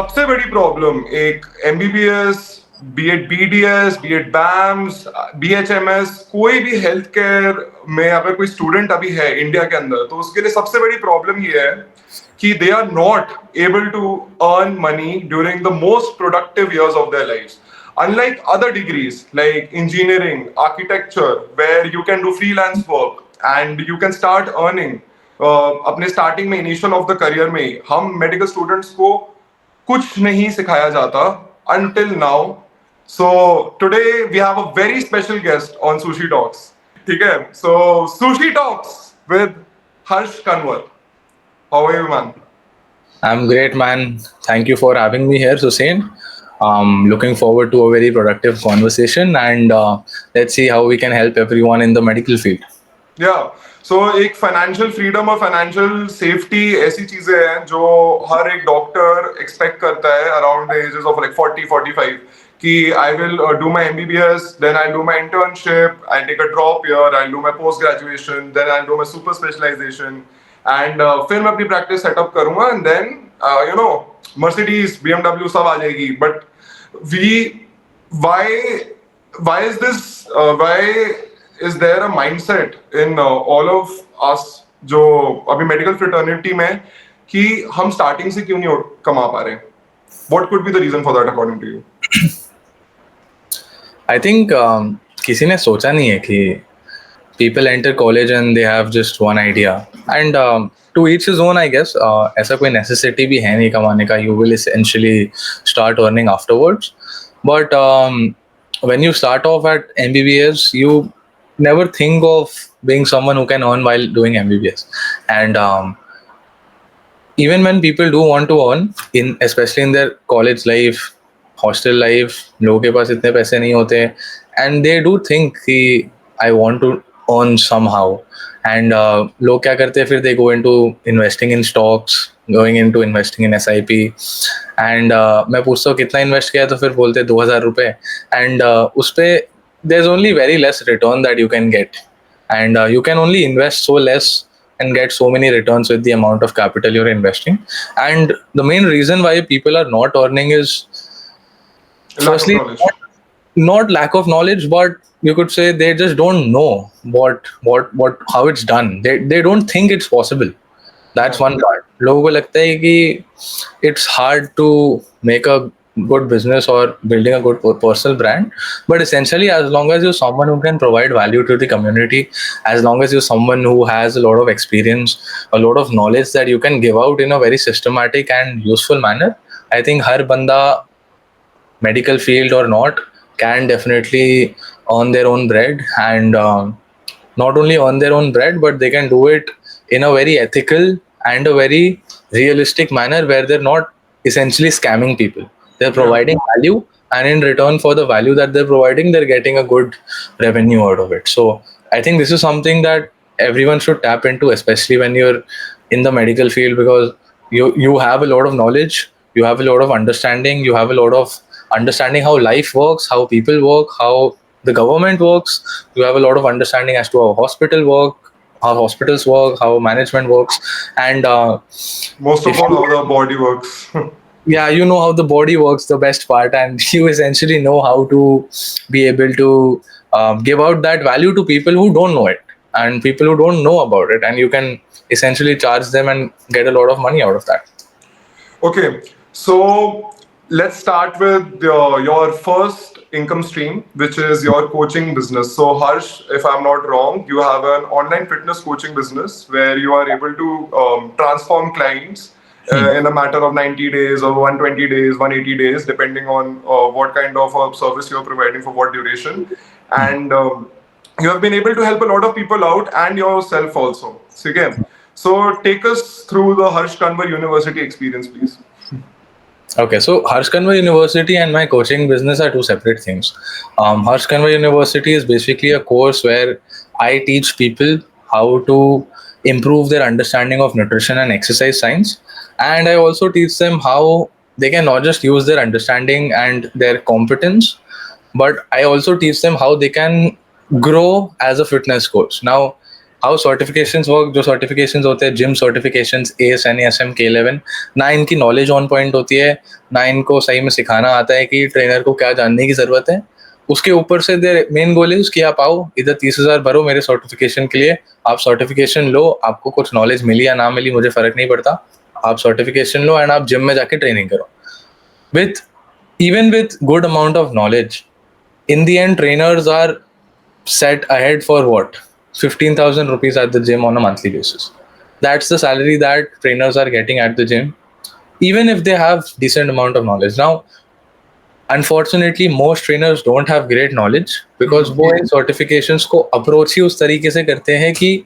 सबसे बड़ी प्रॉब्लम एक MBBS, B Ed BDS, B Ed BAMS, BHMS, कोई भी हेल्थ केयर में अगर कोई स्टूडेंट अभी है इंडिया के अंदर, तो उसके लिए सबसे बड़ी प्रॉब्लम ये है कि they are not able to earn money during the most productive years of their lives. Unlike other degrees like engineering, architecture, where you can do freelance work and you can start earning अपने starting में initial of the career में ही, हम medical students को कुछ नहीं सिखाया जाता until now. So today we have a very special guest on Sushi Talks. ठीक है, so Sushi Talks with Harsh Kanwar. How are you, man? I'm great, man. Thank you for having me here, Hussein. Looking forward to a very productive conversation, and let's see how we can help everyone in the medical field. Yeah. So एक financial freedom और financial safety ऐसी चीजें हैं जो हर एक doctor expect करता है around the ages of like 40-45 कि I will do my MBBS, then I do my internship, I take a drop year, I do my post graduation, then I do my super specialization and फिर मैं अपनी practice setup करूंगा and then you know Mercedes, BMW सब आ जाएगी. But we why is this why is there a mindset in all of us जो अभी medical fraternity में कि हम स्टार्टिंग से क्यों नहीं कमा पा रहे? What could be the reason for that according to you? I think किसी ने सोचा नहीं है कि people enter college and they have just one idea, and to each his own, I guess. ऐसा कोई necessity भी है नहीं कमाने का. You will essentially start earning afterwards, but when you start off at MBBS, you never think of being someone who can earn while doing MBBS. And even when people do want to earn, especially in their college life, hostel life, लोगों के पास इतने पैसे नहीं होते, and they do think कि I want to earn somehow. And लोग क्या करते हैं फिर, they go into investing in stocks, going into investing in SIP, and मैं पूछता हूँ कितना इन्वेस्ट किया, तो फिर बोलते 2,000 रुपये, and उस पे there's only very less return that you can get, and you can only invest so less and get so many returns with the amount of capital you're investing. And the main reason why people are not earning is firstly not lack of knowledge, but you could say they just don't know how it's done. They don't think it's possible. That's one part. लोगों को लगता है कि it's hard to make a good business or building a good personal brand, but essentially as long as you're someone who can provide value to the community, as long as you're someone who has a lot of experience, a lot of knowledge that you can give out in a very systematic and useful manner, I think har banda, medical field or not, can definitely earn their own bread, and not only earn their own bread, but they can do it in a very ethical and a very realistic manner where they're not essentially scamming people. They're providing value, and in return for the value that they're providing, they're getting a good revenue out of it. So I think this is something that everyone should tap into, especially when you're in the medical field, because you have a lot of knowledge, you have a lot of understanding, you have a lot of understanding how life works, how people work, how the government works. You have a lot of understanding as to how hospitals work, how management works, and most of all, how the body works. Yeah, you know how the body works, the best part, and you essentially know how to be able to give out that value to people who don't know it and people who don't know about it, and you can essentially charge them and get a lot of money out of that. Okay, so let's start with your first income stream, which is your coaching business. So Harsh, if I'm not wrong, you have an online fitness coaching business where you are able to transform clients in a matter of 90 days or 120 days, 180 days, depending on what kind of service you're providing for what duration. And you have been able to help a lot of people out and yourself also. So again, so take us through the Harsh Kanwar University experience, please. Okay, so Harsh Kanwar University and my coaching business are two separate things. Harsh Kanwar University is basically a course where I teach people how to improve their understanding of nutrition and exercise science. And I also teach them how they can not just use their understanding and their competence, but I also teach them how they can grow as a fitness coach. Now, how certifications work, जो certifications होते हैं gym certifications AS, NASM, K11, ना इनकी knowledge on point होती है, ना इनको सही में सिखाना आता है कि ट्रेनर को क्या जानने की ज़रूरत है। उसके ऊपर से देर मेन गोल इज कि आप आओ इधर 30,000 भरो मेरे सर्टिफिकेशन के लिए, आप सर्टिफिकेशन लो, आपको कुछ नॉलेज मिली या ना मिली मुझे फ़र्क नहीं पड़ता, आप सर्टिफिकेशन लो एंड आप जिम में जाके ट्रेनिंग करो। With even with good amount of knowledge, in the end trainers are set ahead for what, 15,000 rupees at the gym on a monthly basis. That's the salary that trainers are getting at the gym, even if they have decent amount of knowledge. Now unfortunately most trainers don't have great knowledge because वो इन certifications को approach ही उस तरीके से करते हैं कि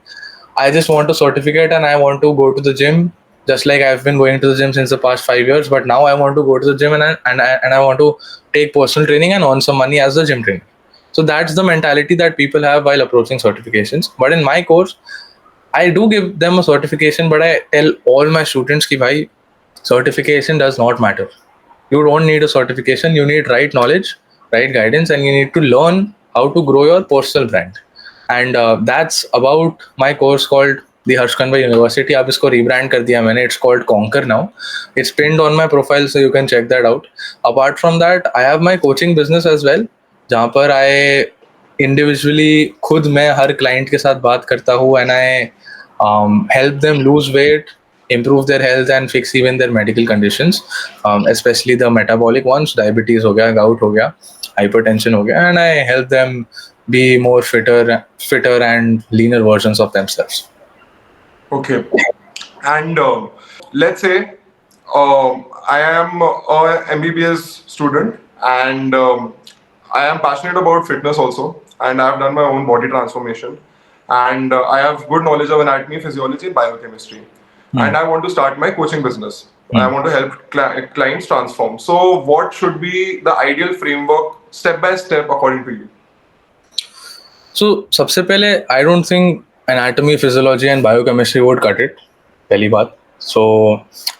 I just want a certificate and I want to go to the gym, just like I've been going to the gym since the past 5 years, but now I want to go to the gym and I want to take personal training and earn some money as a gym trainer. So that's the mentality that people have while approaching certifications. But in my course, I do give them a certification, but I tell all my students कि भाई certification does not matter. You don't need a certification, you need right knowledge, right guidance, and you need to learn how to grow your personal brand. And that's about my course called the Harshkanva University. अब इसको rebrand कर दिया मैंने, it's called Conquer now. It's pinned on my profile so you can check that out. Apart from that, I have my coaching business as well, जहाँ पर I individually खुद मैं हर client के साथ बात करता हूँ and I help them lose weight, improve their health and fix even their medical conditions, especially the metabolic ones, diabetes हो गया, gout हो गया, hypertension हो गया, and I help them be more fitter and leaner versions of themselves. Okay. And let's say I am a MBBS student and I am passionate about fitness also, and I have done my own body transformation, and I have good knowledge of anatomy, physiology, and biochemistry. And I want to start my coaching business. I want to help clients transform. So, what should be the ideal framework, step by step, according to you? So सबसे पहले I don't think anatomy, physiology and biochemistry would cut it, पहली बात. So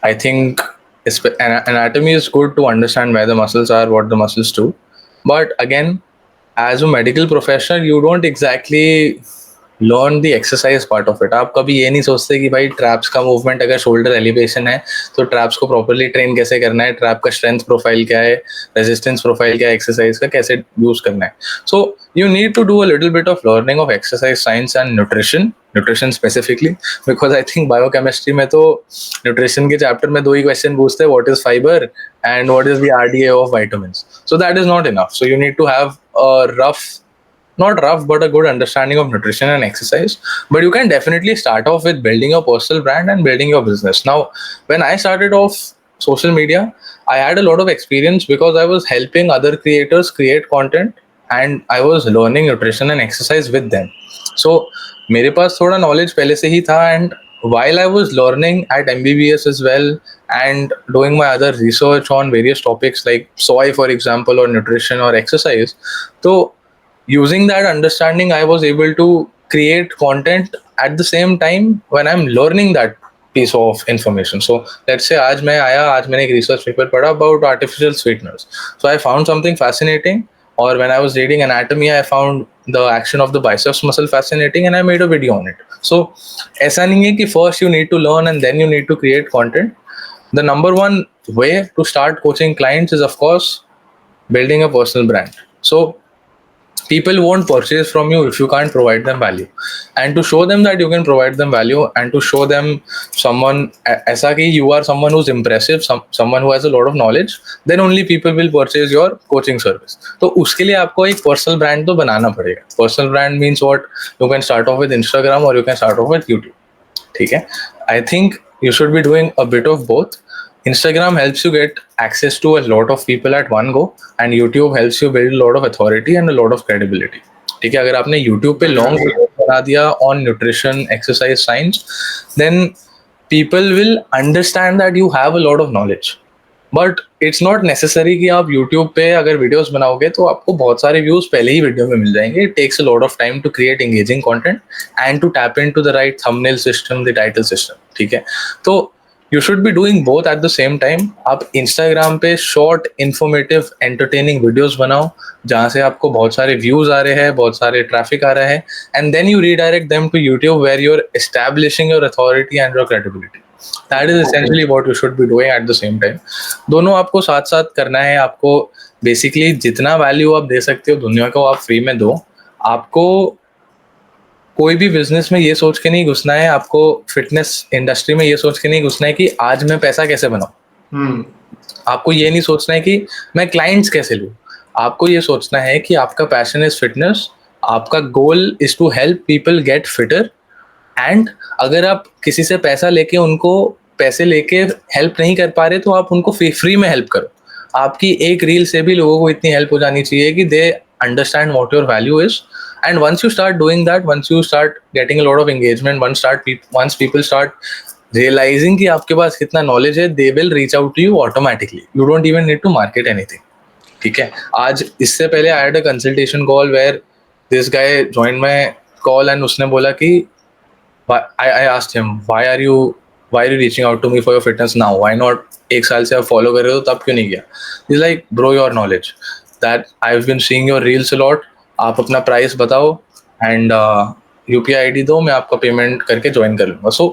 I think anatomy is good to understand where the muscles are, what the muscles do. But again, as a medical professional, you don't exactly learn the exercise part of it. आप कभी ये नहीं सोचते कि भाई traps का movement अगर shoulder elevation है तो ट्रैप्स को प्रॉपर्ली ट्रेन कैसे करना है, ट्रैप का स्ट्रेंथ प्रोफाइल क्या है, रेजिस्टेंस प्रोफाइल क्या है, एक्सरसाइज का कैसे यूज करना है. सो you need to do a little bit of learning of exercise science and nutrition specifically, because I think biochemistry में तो nutrition के chapter में दो ही question पूछते हैं, what is fiber and what is the RDA of vitamins. So that is not enough. So you need to have a not rough, but a good understanding of nutrition and exercise. But you can definitely start off with building your personal brand and building your business. Now, when I started off social media, I had a lot of experience because I was helping other creators create content and I was learning nutrition and exercise with them. So, मेरे पास थोड़ा knowledge पहले से ही था, and while I was learning at MBBS as well and doing my other research on various topics like soy, for example, or nutrition or exercise, so using that understanding, I was able to create content at the same time when I'm learning that piece of information. So let's say आज मैंने एक research paper पढ़ा about artificial sweeteners. So I found something fascinating, or when I was reading anatomy, I found the action of the biceps muscle fascinating and I made a video on it. So ऐसा नहीं है कि first you need to learn and then you need to create content. The number one way to start coaching clients is, of course, building a personal brand. So people won't purchase from you if you can't provide them value, and to show them that you can provide them value and to show them someone ऐसा कि you are someone who's impressive, someone who has a lot of knowledge, then only people will purchase your coaching service. तो उसके लिए आपको एक personal brand तो बनाना पड़ेगा. Personal brand means what? You can start off with Instagram or you can start off with YouTube. ठीक है? I think you should be doing a bit of both. Instagram helps you get access to a lot of people at one go, and YouTube helps you build a lot of authority and a lot of credibility. ठीक है, अगर आपने YouTube पे long video बना दिया on nutrition, exercise, science, then people will understand that you have a lot of knowledge. But it's not necessary कि आप YouTube पे अगर videos बनाओगे तो आपको बहुत सारे views पहले ही video में मिल जाएंगे. It takes a lot of time to create engaging content and to tap into the right thumbnail system, the title system. ठीक है, तो you should be doing both at the same time. आप Instagram पे short informative entertaining videos बनाओ जहाँ से आपको बहुत सारे व्यूज आ रहे हैं, बहुत सारे ट्रैफिक आ रहा है, and then you redirect them to YouTube where you are establishing your authority and your credibility. That is essentially what you should be doing at the same time. दोनों आपको साथ साथ करना है. आपको बेसिकली जितना वैल्यू आप दे सकते हो दुनिया को आप फ्री में दो. आपको कोई भी बिजनेस में ये सोच के नहीं घुसना है, आपको फिटनेस इंडस्ट्री में ये सोच के नहीं घुसना है कि आज मैं पैसा कैसे बनाऊं. आपको ये नहीं सोचना है कि मैं क्लाइंट्स कैसे लूं. आपको ये सोचना है कि आपका पैशन इज फिटनेस, आपका goal is to help people get fitter, and अगर आप किसी से पैसा लेके उनको पैसे लेके हेल्प नहीं कर पा रहे तो आप उनको फ्री में हेल्प करो. आपकी एक रील से भी लोगों को इतनी हेल्प हो जानी चाहिए कि they understand what your value is. And once you start doing that, once you start getting a lot of engagement, once people start realizing कि आपके पास कितना knowledge है, they will reach out to you automatically. You don't even need to market anything. ठीक है. आज इससे पहले I had a consultation call where this guy joined my call and उसने बोला कि I asked him why are you reaching out to me for your fitness now? Why not? एक साल से आप follow कर रहे हो तब क्यों नहीं किया? He's like, bro, your knowledge that I've been seeing your reels a lot. आप अपना प्राइस बताओ एंड UPI ID दो, मैं आपका पेमेंट करके ज्वाइन कर लूंगा. So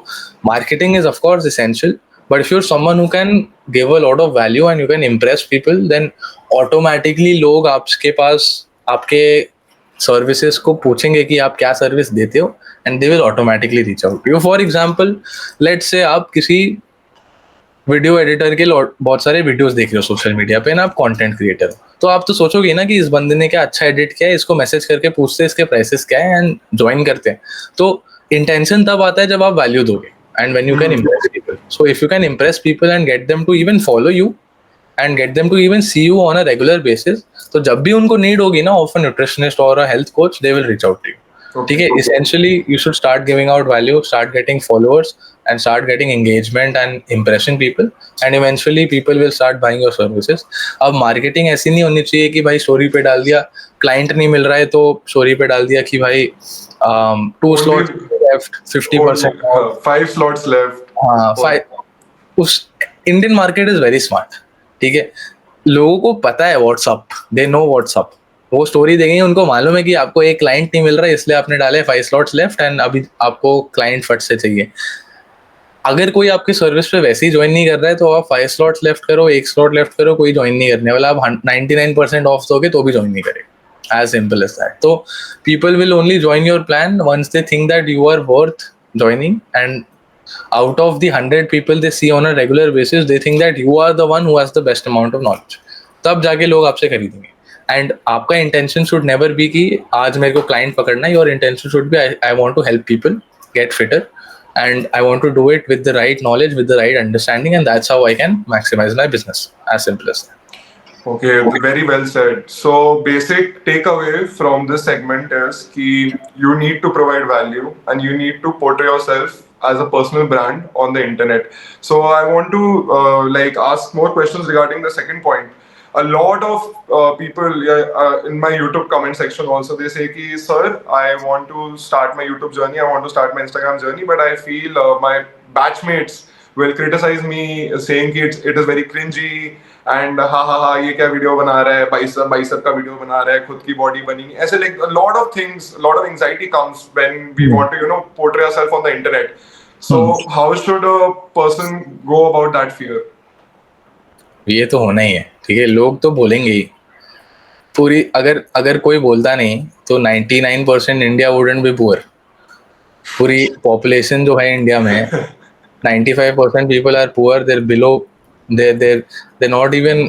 marketing is of course essential, but if you are someone who can give a lot of value and you can impress people, then automatically लोग आपके पास आपके सर्विसेज को पूछेंगे कि आप क्या सर्विस देते हो, and they will automatically reach out to you. For example, let's say आप किसी वीडियो एडिटर के बहुत सारे वीडियोस देख रहे हो सोशल मीडिया पे ना, आप कंटेंट क्रिएटर हो, तो आप तो सोचोगे ना कि इस बंदे ने क्या अच्छा एडिट किया है, इसको मैसेज करके पूछते हैं इसके प्राइसेस क्या है एंड ज्वाइन करते हैं. तो इंटेंशन तब आता है जब आप वैल्यू दोगे and when you can impress people. So if you can impress people and get them to even follow you and get them to even see you on a regular basis, तो जब भी उनको need होगी ना of a nutritionist और a health coach, they will reach out to you. ठीक है. Essentially you should start giving out value, start getting followers and start getting engagement and impressing people, and eventually people will start buying your services. अब marketing ऐसी नहीं होनी चाहिए कि भाई story पे डाल दिया, क्लाइंट नहीं मिल रहा है तो स्टोरी पे डाल दिया कि भाई 2 slots left, 50%, 5 slots left. हाँ 5. उस Indian market is very smart. ठीक है. लोगों को पता है व्हाट्सअप, दे नो व्हाट्सअप. वो स्टोरी देखेंगे, उनको मालूम है कि आपको एक क्लाइंट नहीं मिल रहा है इसलिए आपने डाले 5 slots लेफ्ट एंड अभी आपको क्लाइंट फट से चाहिए. अगर कोई आपकी सर्विस पे वैसे ही ज्वाइन नहीं कर रहा है तो आप 5 slots लेफ्ट करो, 1 slot लेफ्ट करो, कोई ज्वाइन नहीं करने वाला. आप 99% ऑफ दोगे तो भी ज्वाइन नहीं करेगा. As simple as that. तो people will only join your plan once they think that you are worth joining, and out of the 100 people they see on a regular basis, they think that you are the one who has the best amount of knowledge. तब जाके लोग आपसे खरीदेंगे. And आपका intention should never be कि आज मेरे को क्लाइंट पकड़ना है. Your intention should be I want to help people get fitter and I want to do it with the right knowledge, with the right understanding, and that's how I can maximize my business. As simple as that. Okay, very well said. So basic takeaway from this segment is कि you need to provide value and you need to portray yourself as a personal brand on the internet. So I want to ask more questions regarding the second point. A lot of people in my YouTube comment section also, they say ki, sir, I want to start my YouTube journey, I want to start my Instagram journey, but I feel my batchmates will criticize me saying कि it is very cringy and ha ये क्या video बना रहा है, bicep का video बना रहा है, खुद की बॉडी बनी नहीं, ऐसे like a lot of things, a lot of anxiety comes when we want to portray ourselves on the internet. So how should a person go about that fear? ये तो होना ही है. ठीक है. लोग तो बोलेंगे ही. पूरी अगर कोई बोलता नहीं तो 99% इंडिया वुडंट बी पुअर. पूरी पॉपुलेशन जो है इंडिया में 95% people are poor. They're below, they're not even,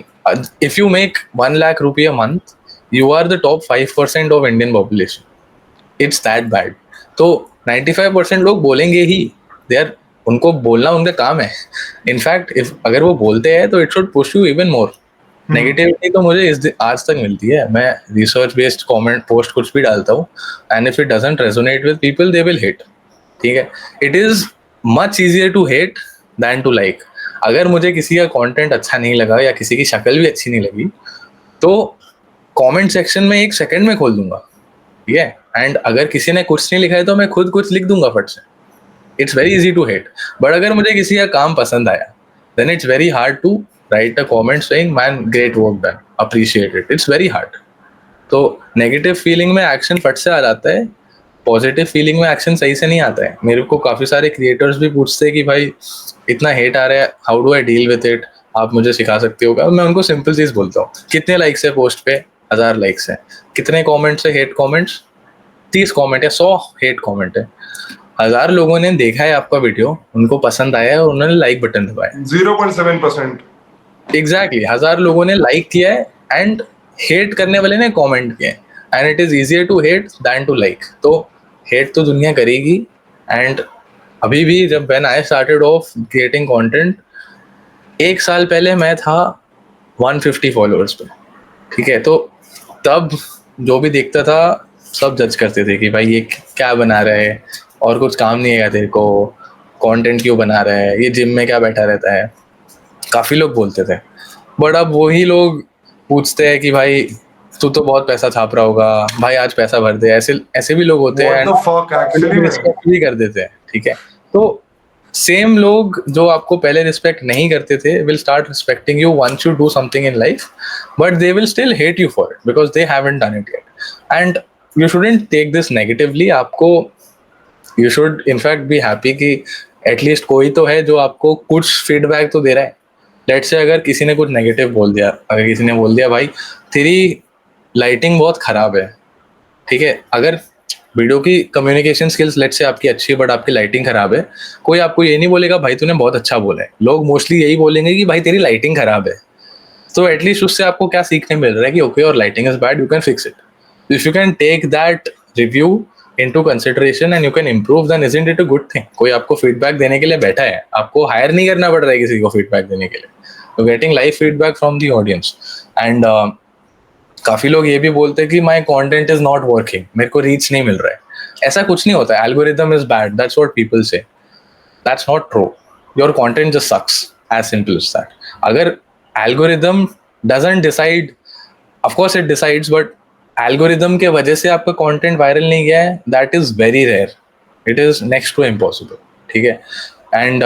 if you make 1 lakh rupee a month, you are the top 5% of Indian population. It's that bad. तो 95% लोग बोलेंगे ही. उनको बोलना उनका काम है. इनफैक्ट अगर वो बोलते हैं तो it should push you even more. Negativity तो मुझे आज तक मिलती है. मैं रिसर्च बेस्ड कमेंट पोस्ट कुछ भी डालता हूँ, and if it doesn't resonate with people they will hate. ठीक है. It is much easier to hate than to like. अगर मुझे किसी का कंटेंट अच्छा नहीं लगा या किसी की शक्ल भी अच्छी नहीं लगी तो कमेंट सेक्शन में 1 सेकंड में खोल दूंगा. ठीक है. एंड अगर किसी ने कुछ नहीं लिखा है तो मैं खुद कुछ लिख दूंगा फट से. It's very easy to hate. But अगर मुझे किसी का काम पसंद आया, then it's very hard to write a comment saying man great work done, appreciate it. It's very hard. तो नेगेटिव फीलिंग में एक्शन फट से आ जाता है, पॉजिटिव फीलिंग में एक्शन सही से नहीं आता है. मेरे को काफी सारे क्रिएटर्स भी पूछते हैं कि भाई इतना हेट आ रहा है, how do I deal with it, आप मुझे सिखा सकते हो क्या. मैं उनको सिंपल चीज बोलता हूँ, कितने लाइक्स है पोस्ट पे, 1000 लाइक्स है. कितने कमेंट्स है हेट कमेंट्स, 30 कमेंट है, 100 हेट कमेंट है. 1000 लोगों ने देखा है आपका वीडियो, उनको पसंद आया है और उन्होंने लाइक बटन दबाया. 0.7%. एग्जैक्टली 1000 लोगों ने लाइक किया है एंड हेट करने वाले ने कमेंट किया है. And it is easier to hate than to like. तो हेट तो दुनिया करेगी. एंड अभी भी जब when I started off creating content, 1 साल पहले मैं था 150 फॉलोअर्स पे, ठीक है. तो तब जो भी देखता था सब जज करते थे कि भाई ये क्या बना रहा है, और कुछ काम नहीं है तेरे को, कंटेंट क्यों बना रहा है, ये जिम में क्या बैठा रहता है. काफी लोग बोलते थे. बट अब वही लोग पूछते हैं कि भाई तू तो बहुत पैसा छाप रहा होगा, भाई आज पैसा भर दे. ऐसे ऐसे भी लोग होते हैं What and the fuck, actually, man. Respect भी कर देते हैं, ठीक है. तो सेम लोग जो आपको पहले रिस्पेक्ट नहीं करते थे will start respecting you once you do something in life, but they will still hate you for it because they haven't done it yet. And you shouldn't take this negatively. आपको you should in fact be happy कि at least कोई तो है जो आपको कुछ feedback तो दे रहा है. लेट्स से अगर किसी ने कुछ नेगेटिव बोल दिया, अगर किसी ने बोल दिया भाई तेरी लाइटिंग बहुत खराब है, ठीक है. अगर वीडियो की कम्युनिकेशन स्किल्स लेट्स से आपकी अच्छी है बट आपकी लाइटिंग खराब है, कोई आपको ये नहीं बोलेगा भाई तूने बहुत अच्छा बोला है. लोग मोस्टली यही बोलेंगे कि भाई तेरी लाइटिंग खराब है. तो एटलीस्ट उससे आपको क्या सीखने मिल रहा है कि okay your lighting is bad, you can fix it. If you can take that review into consideration and you can improve, then isn't it a good thing. कोई आपको फीडबैक देने के लिए बैठा है, आपको हायर नहीं करना पड़ रहा है किसी को फीडबैक देने के लिए. You getting live feedback from the audience. And काफी लोग ये भी बोलते हैं कि my content is not working, मेरे को रीच नहीं मिल रहा है. ऐसा कुछ नहीं होता है. Algorithm is bad, that's what people say. That's not true. Your content just sucks, as simple as that. अगर algorithm doesn't decide, of course it decides, but algorithm के वजह से आपका कंटेंट वायरल नहीं गया है, that is very rare. It is next to impossible, ठीक है. एंड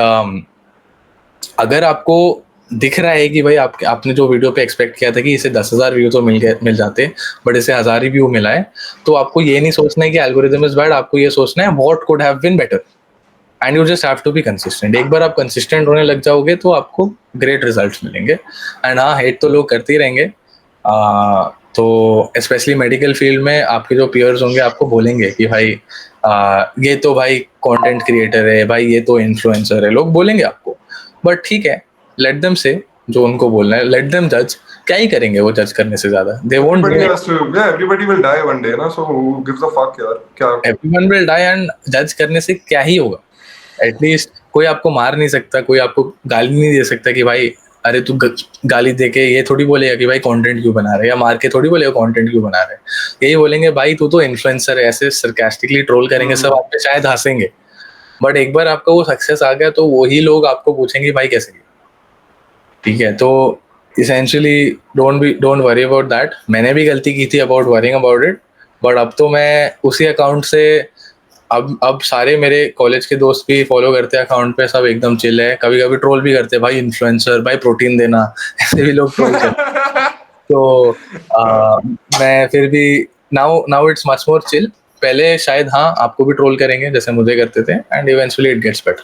अगर आपको दिख रहा है कि भाई आपने जो वीडियो पे एक्सपेक्ट किया था कि इसे 10,000 व्यू तो मिल जाते, बट इसे 1000 ही व्यू मिला है, तो आपको ये नहीं सोचना है कि एल्गोरिदम इज बैड. आपको ये सोचना है what could have been better. And you just have to be consistent. एक बार आप कंसिस्टेंट होने लग जाओगे तो आपको ग्रेट रिजल्ट्स मिलेंगे. एंड हाँ, हेट तो लोग करते ही रहेंगे. तो स्पेशली मेडिकल फील्ड में आपके जो पीयर्स होंगे आपको बोलेंगे कि भाई ये तो भाई कंटेंट क्रिएटर है, भाई ये तो इन्फ्लुएंसर है, लोग बोलेंगे आपको. बट ठीक है, लेट देम से जो उनको बोलना है, लेट देम जज. क्या ही करेंगे वो जज करने से ज्यादा, they won't. Everybody has to, yeah, everybody will die one day, ना, so who gives a fuck, यार, क्या. Everyone will die. एंड जज करने से क्या ही होगा. एटलीस्ट कोई आपको मार नहीं सकता, कोई आपको गाली नहीं दे सकता कि भाई अरे तू गाली दे के ये थोड़ी बोलेगा कि भाई कंटेंट क्यों बना रहे है, या मार के थोड़ी बोलेगा कंटेंट क्यों बना रहे है. यही बोलेंगे भाई तू तो इन्फ्लुएंसर है. ऐसे सरकास्टिकली ट्रोल करेंगे सब, आप पे शायद हंसेंगे. बट एक बार आपका वो सक्सेस आ गया तो वही लोग आपको पूछेंगे भाई कैसे किया, ठीक है. तो essentially don't worry about that. मैंने भी गलती की थी about worrying about it. But अब तो मैं उसी अकाउंट से, अब सारे मेरे कॉलेज के दोस्त भी फॉलो करते हैं अकाउंट पे, सब एकदम चिल है. कभी कभी ट्रोल भी करते हैं, भाई इन्फ्लुएंसर, भाई प्रोटीन देना, ऐसे भी लोग ट्रोल करते हैं. तो मैं फिर भी now it's much more chill. पहले शायद हाँ आपको भी ट्रोल करेंगे जैसे मुझे करते थे, and eventually it gets better.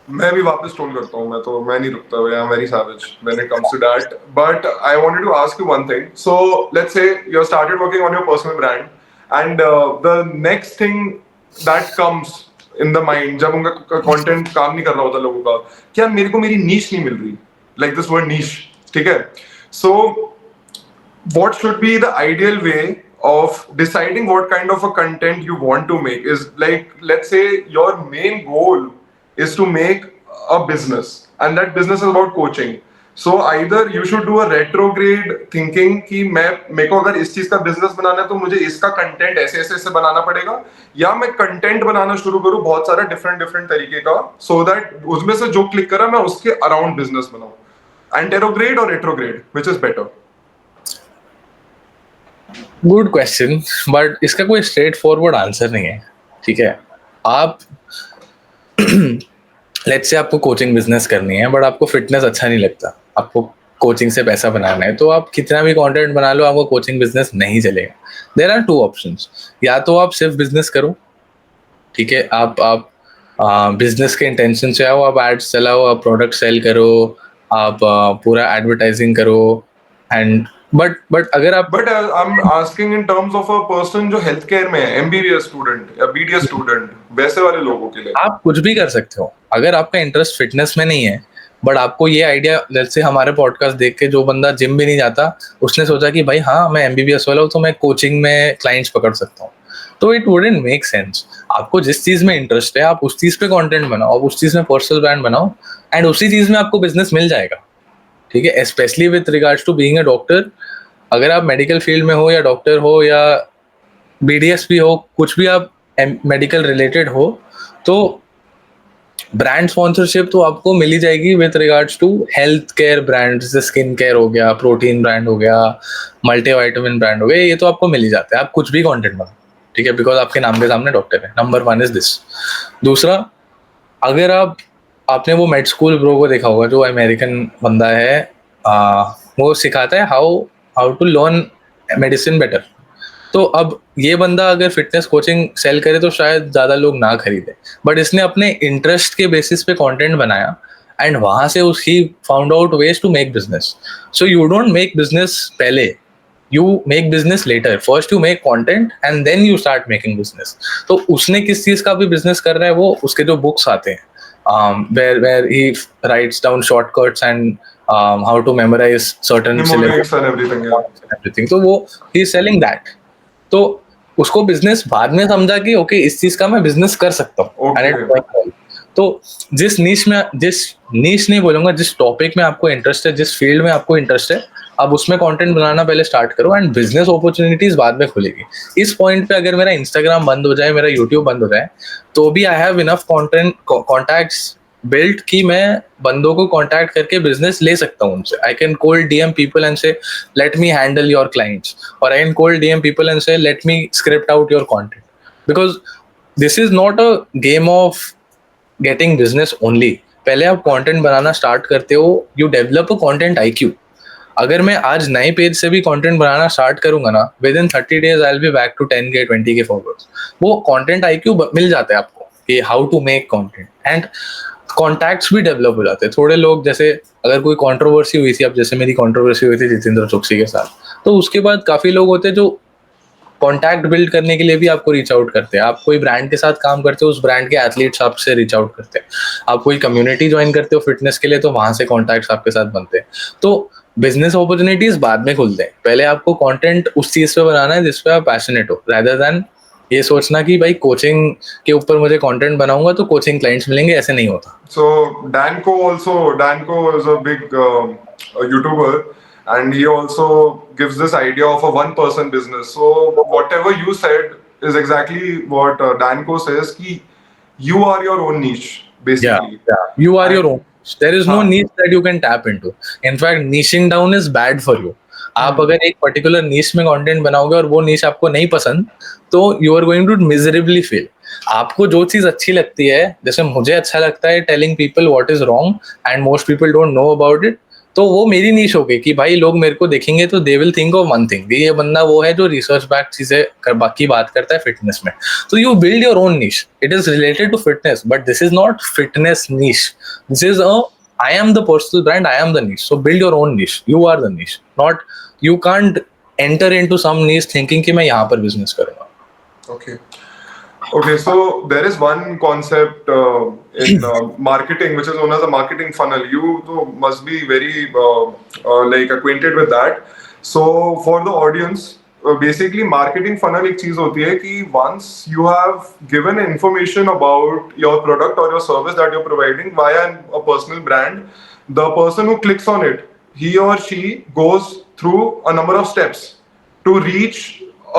मैं भी वापस ट्रोल करता हूँ. मैं नहीं रुकता. I am very savage when it comes to that. But I wanted to ask you one thing. So let's say you have started working on your personal brand, and the next thing that comes in the mind जब उनका content काम नहीं कर रहा होता लोगों का, क्या मेरे को मेरी niche नहीं मिल रही, like this word niche, ठीक है. So what should be the ideal way of deciding what kind of a content you want to make? Is like, let's say your main goal is to make a business, and that business is about coaching. So either you should do a retrograde thinking कि मेरे को अगर इस चीज का business बनाना है तो मुझे इसका कंटेंट ऐसे ऐसे ऐसे बनाना पड़ेगा, या मैं कंटेंट बनाना शुरू करूं बहुत सारा डिफरेंट तरीके का, so that उसमें से जो क्लिक करा मैं उसके अराउंड बिजनेस बनाऊं. एंटेरोग्रेड और retrograde, which is better? Good question, but इसका कोई स्ट्रेट फॉरवर्ड आंसर नहीं है, ठीक है. आप लेट्स से आपको कोचिंग बिजनेस करनी है बट आपको फिटनेस अच्छा नहीं लगता, आपको कोचिंग से पैसा बनाना है, तो आप कितना भी कंटेंट बना लो आपको कोचिंग बिजनेस नहीं चलेगा. There are two options. या तो आप सिर्फ बिजनेस करो, ठीक है, आप बिजनेस के इंटेंशन से आओ, आप एड्स चलाओ, आप प्रोडक्ट सेल करो, आप पूरा एडवर्टाइजिंग करो. एंड बट अगर आप but I am asking in terms of a person जो हेल्थ केयर में है, एमबीबीएस स्टूडेंट या बीडीएस स्टूडेंट, वैसे वाले लोगों के लिए. आप कुछ भी कर सकते हो. अगर आपका इंटरेस्ट फिटनेस में नहीं है बट आपको ये आइडिया, जैसे हमारे पॉडकास्ट देख के जो बंदा जिम भी नहीं जाता उसने सोचा कि भाई हाँ मैं एमबीबीएस वाला हूँ तो मैं कोचिंग में क्लाइंट्स पकड़ सकता हूँ, तो इट वुडंट मेक सेंस. आपको जिस चीज में इंटरेस्ट है आप उस चीज पे कंटेंट बनाओ, आप उस चीज में पर्सनल ब्रांड बनाओ एंड उसी चीज में आपको बिजनेस मिल जाएगा. ठीक है, specially with regards to being a doctor. अगर आप मेडिकल फील्ड में हो या डॉक्टर हो या बीडीएस भी हो, कुछ भी आप मेडिकल रिलेटेड हो, तो ब्रांड स्पॉन्सरशिप तो आपको मिल ही जाएगी with regards to health care brand, जैसे स्किन केयर हो गया, प्रोटीन ब्रांड हो गया, मल्टीविटामिन ब्रांड हो गया, ये तो आपको मिल ही जाता है. आप कुछ भी कंटेंट बनाओ, ठीक है, बिकॉज आपके नाम के सामने डॉक्टर है. Number 1 is this. दूसरा, अगर आपने वो मेड स्कूल ब्रो को देखा होगा जो अमेरिकन बंदा है, वो सिखाता है how how to learn medicine better. तो अब ये बंदा अगर फिटनेस कोचिंग सेल करे तो शायद ज्यादा लोग ना खरीदे, बट इसने अपने इंटरेस्ट के बेसिस पे कंटेंट बनाया एंड वहां से उसकी found out ways to make business. So you don't make business पहले, you make business later. First you make content and then you start making business. तो उसने किस चीज का भी बिजनेस कर रहा है, वो उसके जो बुक्स आते हैं where he writes down shortcuts and how to memorize certain syllables Mnemonics and everything, yeah. and everything. तो वो he is selling that. तो उसको बिजनेस बाद में समझा कि ओके इस चीज का मैं बिजनेस कर सकता हूँ. Okay. तो जिस नीश नहीं बोलूंगा, जिस टॉपिक में आपको इंटरेस्ट है, जिस फील्ड में आपको इंटरेस्ट है, आप उसमें कंटेंट बनाना पहले स्टार्ट करो एंड बिजनेस अपॉर्चुनिटीज बाद में खुलेगी. इस पॉइंट पे अगर मेरा इंस्टाग्राम बंद हो जाए, मेरा यूट्यूब बंद हो जाए, तो भी I have enough contacts built कि मैं बंदों को कांटेक्ट करके बिजनेस ले सकता हूँ उनसे. I can cold DM people and say let me handle your clients, और I can cold DM people and say let me script out your content. Because this is not a game of getting business only. पहले आप content बनाना start करते हो, you develop a content IQ. अगर मैं आज नए पेज से भी कंटेंट बनाना स्टार्ट करूंगा ना, within 30 days I will be back to 10K 20K followers. वो कंटेंट आईक्यू मिल जाता है आपको कि how to make content, and contacts भी डेवलप हो जाते हैं. थोड़े लोग, जैसे अगर कोई कंट्रोवर्सी हुई थी, अब जैसे मेरी कंट्रोवर्सी हुई थी जितेंद्र चोकसी के साथ, तो उसके बाद काफी लोग होते हैं जो कॉन्टैक्ट बिल्ड करने के लिए भी आपको रीच आउट करते हैं. आप कोई ब्रांड के साथ काम करते हो, उस ब्रांड के एथलीट्स आपसे रीच आउट करते हैं. आप कोई कम्युनिटी ज्वाइन करते हो फिटनेस के लिए, तो वहां से कॉन्टैक्ट्स आपके साथ बनते हैं. तो बिजनेस अपॉर्चुनिटीज बाद में खुलते हैं, पहले आपको कंटेंट उस चीज पे बनाना है जिस पे आप पैशनेट हो, रादर देन ये सोचना कि भाई कोचिंग के ऊपर मुझे कंटेंट बनाऊंगा तो कोचिंग क्लाइंट्स मिलेंगे. ऐसे नहीं होता. So Danko is a big YouTuber, and he also gives this idea of a one-person business. So whatever you said is exactly what Danko says. Ki you are your own niche, basically. Yeah. You are your own. There is no हाँ. niche that you can tap into. In fact, niching down is bad for you. आप अगर एक particular नीश में content बनाओगे और वो नीश आपको नहीं पसंद, तो you are going to miserably fail. आपको जो चीज अच्छी लगती है, जैसे मुझे अच्छा लगता है telling people what is wrong and most people don't know about it, तो वो मेरी नीश हो गई कि भाई लोग मेरे को देखेंगे तो they will think of one thing, ये बंदा वो है जो रिसर्च बैक चीजें बाकी बात करता है फिटनेस में. तो you build your own niche. It is related to fitness but this is not fitness niche. This is a I am the personal brand, I am the niche. So build your own niche. You are the niche. Not, you can't enter into some niche thinking कि मैं यहाँ पर business करूँगा. Okay, so there is one concept in marketing which is known as a marketing funnel. You must be very like acquainted with that. So for the audience, basically marketing funnel एक चीज होती है कि once you have given information about your product or your service that you're providing via a personal brand, the person who clicks on it, he or she goes through a number of steps to reach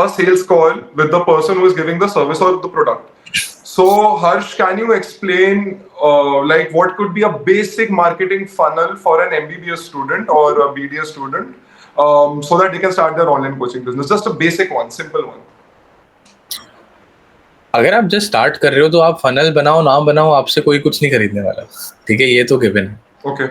a sales call with the person who is giving the service or the product. So Harsh, can you explain like what could be a basic marketing funnel for an MBBS student or a BDS student, so that they can start their online coaching business? Just a basic one, simple one. अगर आप just start कर रहे हो तो आप funnel बनाओ ना बनाओ, आपसे कोई कुछ नहीं खरीदने वाला, ठीक है, ये तो गिवन है. Okay.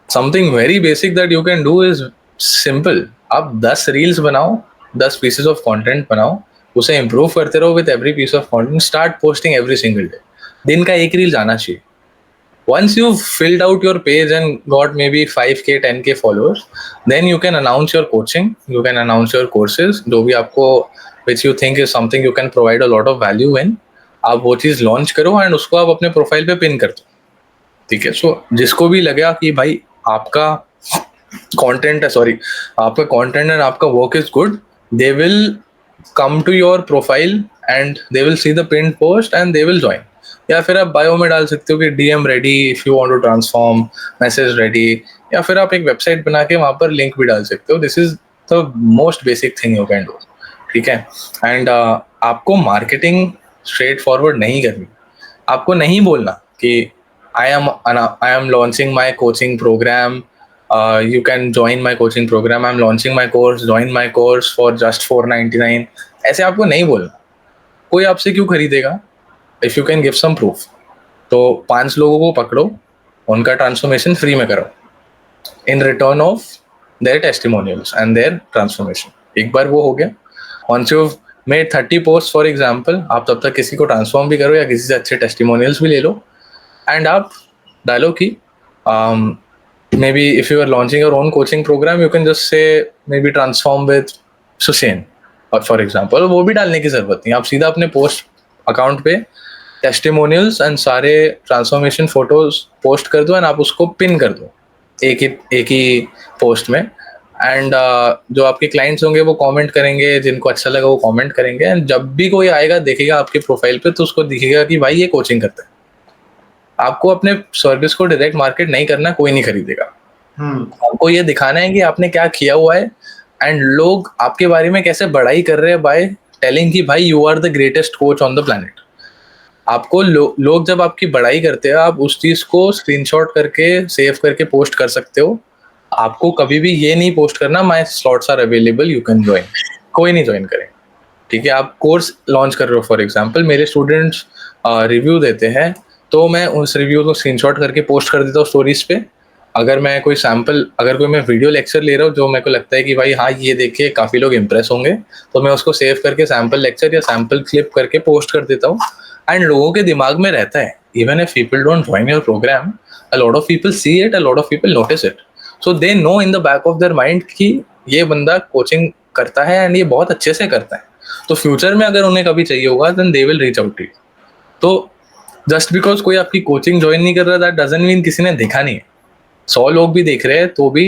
Something very basic that you can do is simple. आप 10 रील्स बनाओ, 10 पीसेस ऑफ कंटेंट बनाओ, उसे इम्प्रूव करते रहो with every piece of content. Start posting every single day. दिन का एक रील जाना चाहिए. Once you've filled out your page and got maybe 5k 10k followers, then you can announce your coaching, you can announce your courses, जो भी आपको which you think is something you can provide a lot of value in. आप वो चीज़ launch करो and उसको आप अपने profile पे पिन कर दो, ठीक है. सो जिसको भी लगेगा कि भाई आपका कंटेंट है, सॉरी, आपका कंटेंट एंड आपका work is good, they will come to your profile and they will see the pin post and they will join. या फिर आप बायो में डाल सकते हो कि DM ready if you want to transform, message ready, या फिर आप एक वेबसाइट बना के वहां पर लिंक भी डाल सकते हो. This is the most basic thing you can do, ठीक है. एंड आपको मार्केटिंग स्ट्रेट फॉरवर्ड नहीं करनी. आपको नहीं बोलना कि I am launching my coaching program, you can join my coaching program, I'm launching my course, join my course for just 499. ऐसे आपको नहीं बोलना. कोई आपसे क्यों खरीदेगा? If you can give some proof. तो 5 लोगों को पकड़ो, उनका ट्रांसफॉर्मेशन फ्री में करो in return of their testimonials and their transformation. एक बार वो हो गया. Once you made 30 post for example, आप तब तक किसी को ट्रांसफॉर्म भी करो या किसी से अच्छे टेस्टिमोनियल्स भी ले लो एंड आप डालो कि maybe if you are launching your own coaching program, you can just say maybe transform with Susain or for example. वो भी डालने की जरूरत नहीं. आप सीधा अपने पोस्ट अकाउंट पे टेस्टिमोनियल्स एंड सारे ट्रांसफॉर्मेशन फोटोज पोस्ट कर दो एंड आप उसको पिन कर दो एक ही पोस्ट में. एंड जो आपके क्लाइंट्स होंगे वो कमेंट करेंगे, जिनको अच्छा लगा वो कमेंट करेंगे, एंड जब भी कोई आएगा देखेगा आपके प्रोफाइल पे तो उसको दिखेगा कि भाई ये कोचिंग करता है. आपको अपने सर्विस को डायरेक्ट मार्केट नहीं करना, कोई नहीं खरीदेगा. आपको ये दिखाना है कि आपने क्या किया हुआ है एंड लोग आपके बारे में कैसे बड़ाई कर रहे हैं बाय टेलिंग कि भाई you are the greatest coach on the planet. आपको लोग जब आपकी बड़ाई करते हैं, आप उस चीज को स्क्रीनशॉट करके सेव करके पोस्ट कर सकते हो. आपको कभी भी ये नहीं पोस्ट करना my slots are available, you can join. कोई नहीं ज्वाइन करें, ठीक है. आप कोर्स लॉन्च कर रहे हो, फॉर एग्जाम्पल मेरे स्टूडेंट्स रिव्यू देते हैं तो मैं उस रिव्यू को स्क्रीनशॉट करके पोस्ट कर देता हूँ स्टोरीज पे. अगर मैं कोई सैम्पल, अगर कोई मैं वीडियो लेक्चर ले रहा हूँ जो मेरे को लगता है कि भाई हाँ ये देखिए काफ़ी लोग इंप्रेस होंगे, तो मैं उसको सेव करके सैम्पल लेक्चर या सैम्पल क्लिप करके पोस्ट कर देता हूँ. एंड लोगों के दिमाग में रहता है, even if people don't join your program, a lot of people see it, a lot of people notice it. So they know in the back of their mind कि ये बंदा कोचिंग करता है एंड ये बहुत अच्छे से करता है. तो फ्यूचर में अगर उन्हें कभी चाहिए होगा then they will reach out to you. तो जस्ट बिकॉज कोई आपकी कोचिंग ज्वाइन नहीं कर रहा, दैट डजंट मीन किसी ने देखा नहीं है. 100 लोग भी देख रहे हैं तो भी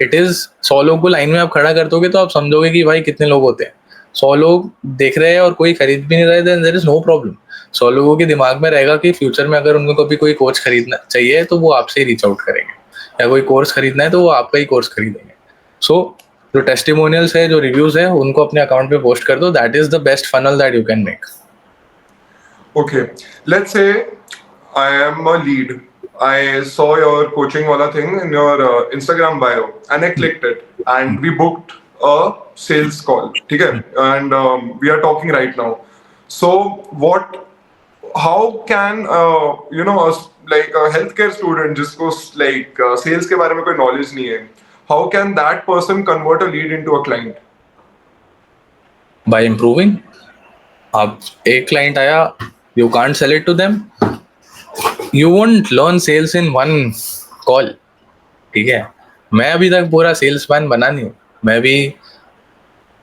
इट इज 100 लोग को लाइन में आप खड़ा कर दोगे तो आप समझोगे कि भाई कितने लोग होते हैं. 100 लोग देख रहे हैं और कोई खरीद भी नहीं रहे, then there is no problem. 100 लोगों के दिमाग में रहेगा कि फ्यूचर में अगर उनको कभी कोई कोच खरीदना चाहिए तो वो आपसे ही रीच आउट करेंगे, या कोई कोर्स खरीदना है तो वो आपका ही कोर्स खरीदेंगे. सो जो टेस्टिमोनियल्स है, जो रिव्यूज है, उनको अपने अकाउंट पे पोस्ट कर दो. That is the best funnel that you can make. Okay, let's say I am a lead. I saw your coaching wala thing in your Instagram bio and I clicked it and we booked a sales call. ठीक है? And we are talking right now. So how can like a healthcare student जिसको like sales के बारे में कोई knowledge नहीं है, how can that person convert a lead into a client? By improving. अब एक क्लाइंट आया, you can't sell it to them. You won't learn sales in one call. ठीक है. मैं अभी तक पूरा सेल्स मैन बना नहीं हूँ. मैं भी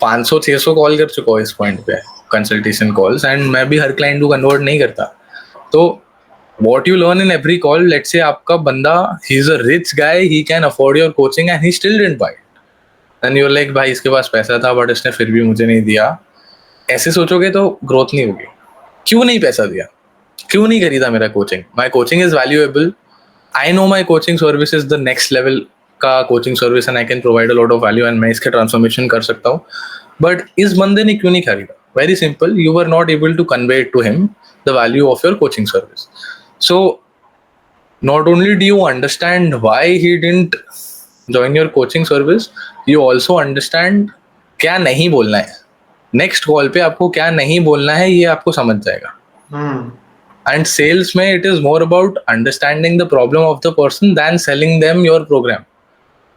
500-600 कॉल कर चुका हूँ इस पॉइंट पे, कंसल्टेशन कॉल्स, एंड मैं भी हर क्लाइंट को कन्वर्ट नहीं करता. तो what you learn in every call, let's say आपका बंदा, he is a rich guy, he can afford your coaching and he still didn't buy it. Then you're like भाई इसके पास पैसा था बट इसने फिर भी मुझे नहीं दिया. ऐसे सोचोगे तो ग्रोथ नहीं होगी. क्यों नहीं पैसा दिया, क्यों नहीं खरीदा मेरा coaching? My coaching is valuable. I know my coaching service is the next level का coaching service and I can provide a lot of value and मैं इसके ट्रांसफॉर्मेशन कर सकता हूँ. बट इस बंदे ने क्यों नहीं खरीदा? Very simple, you are not able to convey to him the value of your coaching service. So not only do you understand why he didn't join your coaching service, you also understand क्या नहीं बोलना है. Next call पे आपको क्या नहीं बोलना है ये आपको समझ जाएगा. Hmm. And sales में it is more about understanding the problem of the person than selling them your program.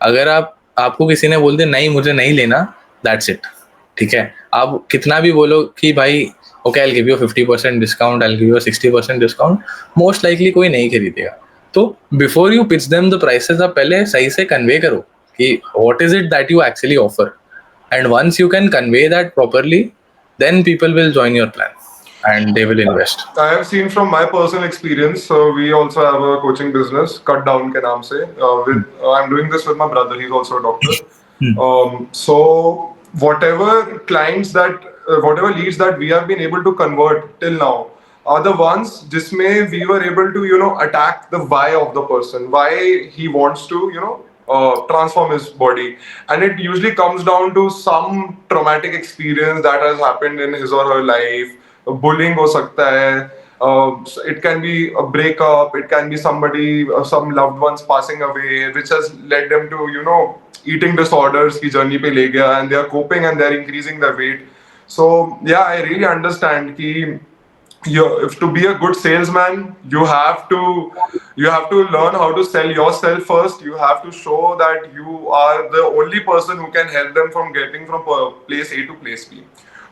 अगर आपको किसी ने बोल दिया नहीं मुझे नहीं लेना, दैट्स इट, ठीक है. आप कितना भी बोलो कि भाई okay I will give you 50% discount, I will give you 60% discount, most likely कोई नहीं खरीदेगा. तो before you pitch them the prices आप पहले सही से कन्वे करो कि what is it that you actually offer, and once you can convey that properly, then people will join your plan and they will invest. I have seen from my personal experience. So we also have a coaching business, Cut Down के नाम से. I'm doing this with my brother. He's also a doctor. So whatever clients that, whatever leads that we have been able to convert till now are the ones जिसमें we were able to attack the why of the person, why he wants to transform his body, and it usually comes down to some traumatic experience that has happened in his or her life. Bullying हो सकता है, it can be a breakup, it can be somebody, some loved ones passing away, which has led them to eating disorders की journey पे ले गया, and they are coping and they are increasing their weight. So yeah, I really understand कि if to be a good salesman, you have to learn how to sell yourself first. You have to show that you are the only person who can help them from getting from place A to place B.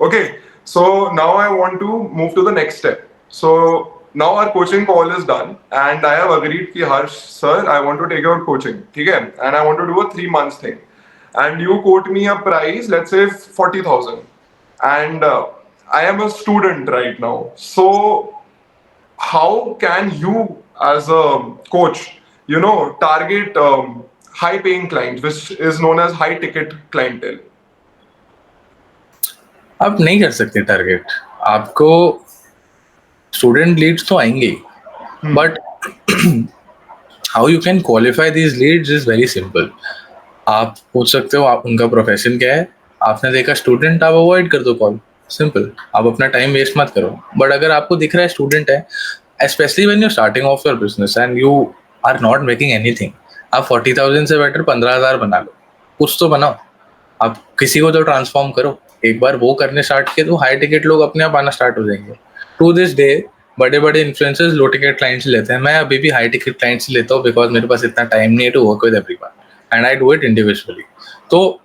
Okay, so now I want to move to the next step. So now our coaching call is done, and I have agreed ki Harsh sir, I want to take your coaching, okay? And I want to do a 3 months thing, and you quote me a price, let's say 40,000, and I am a student right now. So how can you as a coach target high paying clients, which is known as high ticket clientele? आप नहीं कर सकते target, आपको student leads तो आएंगे ही, but how you can qualify these leads is very simple. आप पूछ सकते हो आप उनका प्रोफेशन क्या है, आपने देखा स्टूडेंट, आप अवॉइड कर दो कॉल, सिंपल. आप अपना टाइम वेस्ट मत करो. बट अगर आपको दिख रहा है स्टूडेंट है, specially when you starting off your business and you are not making anything, आप 40,000 से बेटर 15,000 बना लो, कुछ तो बनाओ. आप किसी को तो ट्रांसफॉर्म करो. एक बार वो करने स्टार्ट किए तो हाई टिकट लोग अपने आप आना स्टार्ट हो जाएंगे. टू दिस डे बड़े बड़े इन्फ्लुएंसर्स लो टिकट क्लाइंट्स लेते हैं. मैं अभी भी हाई टिकट क्लाइंट्स लेता हूँ बिकॉज मेरे पास इतना टाइम नहीं है to work with everyone and I do it individually. तो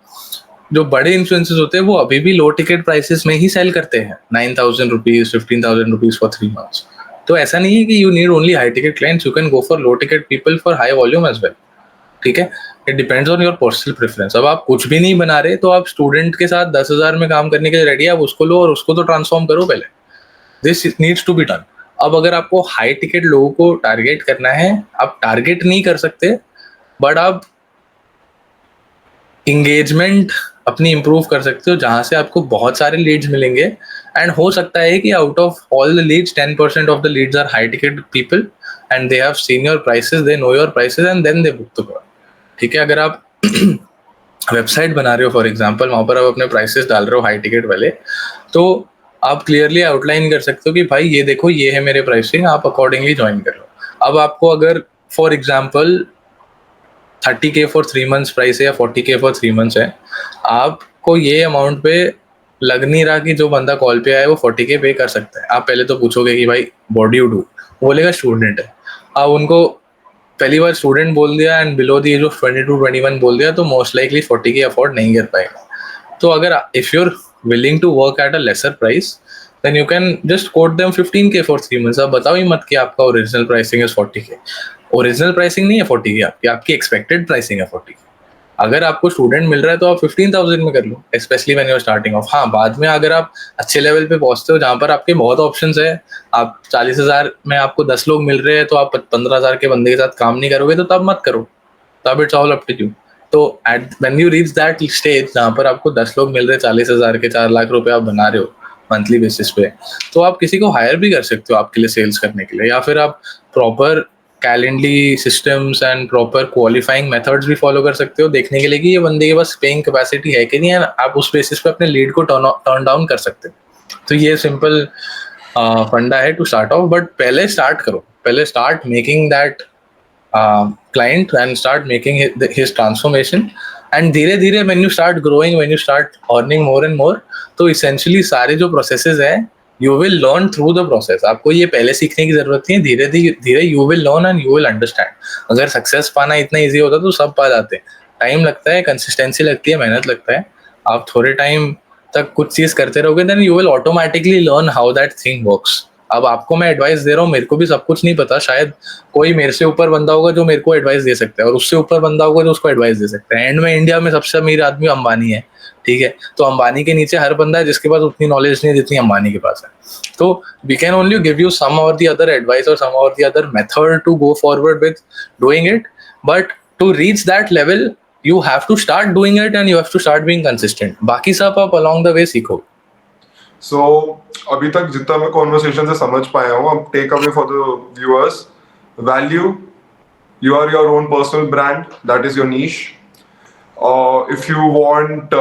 जो बड़े इन्फ्लुएंसर्स होते हैं वो अभी भी लो टिकट प्राइसेस में ही सेल करते हैं, 9,000 रुपीज, 15,000 रुपीज फॉर 3 months. तो ऐसा नहीं है कि you need only high ticket clients, you can go for low ticket people for high volume as well. ठीक है, it depends on your personal preference. अब आप कुछ भी नहीं बना रहे तो आप स्टूडेंट के साथ 10,000 में काम करने के लिए रेडी है, आप उसको लो और उसको तो ट्रांसफॉर्म करो पहले. This needs to be done. अब अगर आपको हाई टिकट लोगों को टारगेट करना है, आप टारगेट नहीं कर सकते, बट आप इंगेजमेंट अपनी इंप्रूव कर सकते हो जहां से आपको बहुत सारे लीड्स मिलेंगे. एंड हो सकता है कि out of all the leads 10% of the leads are high ticket people and they have seen your prices, they know your prices and then they book the call. ठीक है, अगर आप वेबसाइट बना रहे हो फॉर एग्जांपल, वहां पर आप अपने प्राइसेस डाल रहे हो हाई टिकट वाले, तो आप क्लियरली आउटलाइन कर सकते हो कि भाई ये देखो ये है मेरे प्राइसिंग, आप अकॉर्डिंगली ज्वाइन कर लो. अब आपको अगर for example 30K for 3 months price है या 40K फॉर 3 months है, आपको ये अमाउंट पे लग नहीं रहा कि जो बंदा कॉल पे आए वो 40K पे कर सकता है. आप पहले तो पूछोगे कि भाई व्हाट डू यू डू, बोलेगा स्टूडेंट है. आप उनको पहली बार स्टूडेंट बोल दिया and below the age of 22-21 बोल दिया तो मोस्ट लाइकली 40K अफोर्ड नहीं कर पाएगा. तो अगर if you are willing to work at a lesser price, then you can just quote them 15K for 3 months. आप बताओ ही मत कि आपका ओरिजिनल प्राइसिंग है 40K. ओरिजिनल प्राइसिंग नहीं है 40K, आपकी एक्सपेक्टेड प्राइसिंग है 40K. अगर आपको स्टूडेंट मिल रहा है तो आप 15,000 में कर लो, specially when you are starting off. हाँ, बाद में अगर आप अच्छे लेवल पे पहुंचते हो जहाँ पर आपके बहुत ऑप्शंस है, आप 40,000 में आपको 10 लोग मिल रहे हैं तो आप 15,000 के बंदे के साथ काम नहीं करोगे, तो तब मत करो, तब it's all up to you. तो when you reach that stage जहाँ पर आपको 10 लोग मिल रहे हैं 40,000 के, 4 लाख रुपए आप बना रहे हो मंथली बेसिस पे, तो आप किसी को हायर भी कर सकते हो आपके लिए सेल्स करने के लिए. या फिर आप proper Calendly systems and proper qualifying methods भी फॉलो कर सकते हो देखने के लिए कि ये बंदे के पास पेइंग कैपेसिटी है कि नहीं है. आप उस बेसिस पे अपने लीड को टर्न डाउन कर सकते हो. तो ये सिंपल फंडा है टू स्टार्ट ऑफ. बट पहले स्टार्ट करो, पहले start making that client and start making his transformation, and धीरे धीरे when you start growing, when you start earning more and more, तो essentially सारे जो processes है you will learn through the process. आपको ये पहले सीखने की जरूरत नहीं है, धीरे धीरे you will learn and you will understand. अगर सक्सेस पाना इतना इजी होता तो सब पा जाते. टाइम लगता है, कंसिस्टेंसी लगती है, मेहनत लगता है. आप थोड़े टाइम तक कुछ चीज करते रहोगे, then you will automatically learn how that thing works. अब आपको मैं एडवाइस दे रहा हूँ, मेरे को भी सब कुछ नहीं पता. शायद कोई मेरे से ऊपर बंदा होगा जो मेरे को एडवाइस दे सकता है, और उससे ऊपर बंदा होगा जो उसको एडवाइस दे सकता है. एंड में इंडिया में सबसे अमीर आदमी अंबानी है, ठीक है. तो अंबानी के नीचे हर बंदा है जिसके पास उतनी नॉलेज नहीं है जितनी अंबानी के पास है. तो we can only give you some or the other advice or some or the other method to go forward with doing it. But to reach that level you have to start doing it and you have to start being consistent. बाकी सब आप along the way सीखो. So अभी तक जितना मैं conversation से समझ पाया हूँ, अब take away for the viewers. Value, you are your own personal brand, that is your niche. If you want,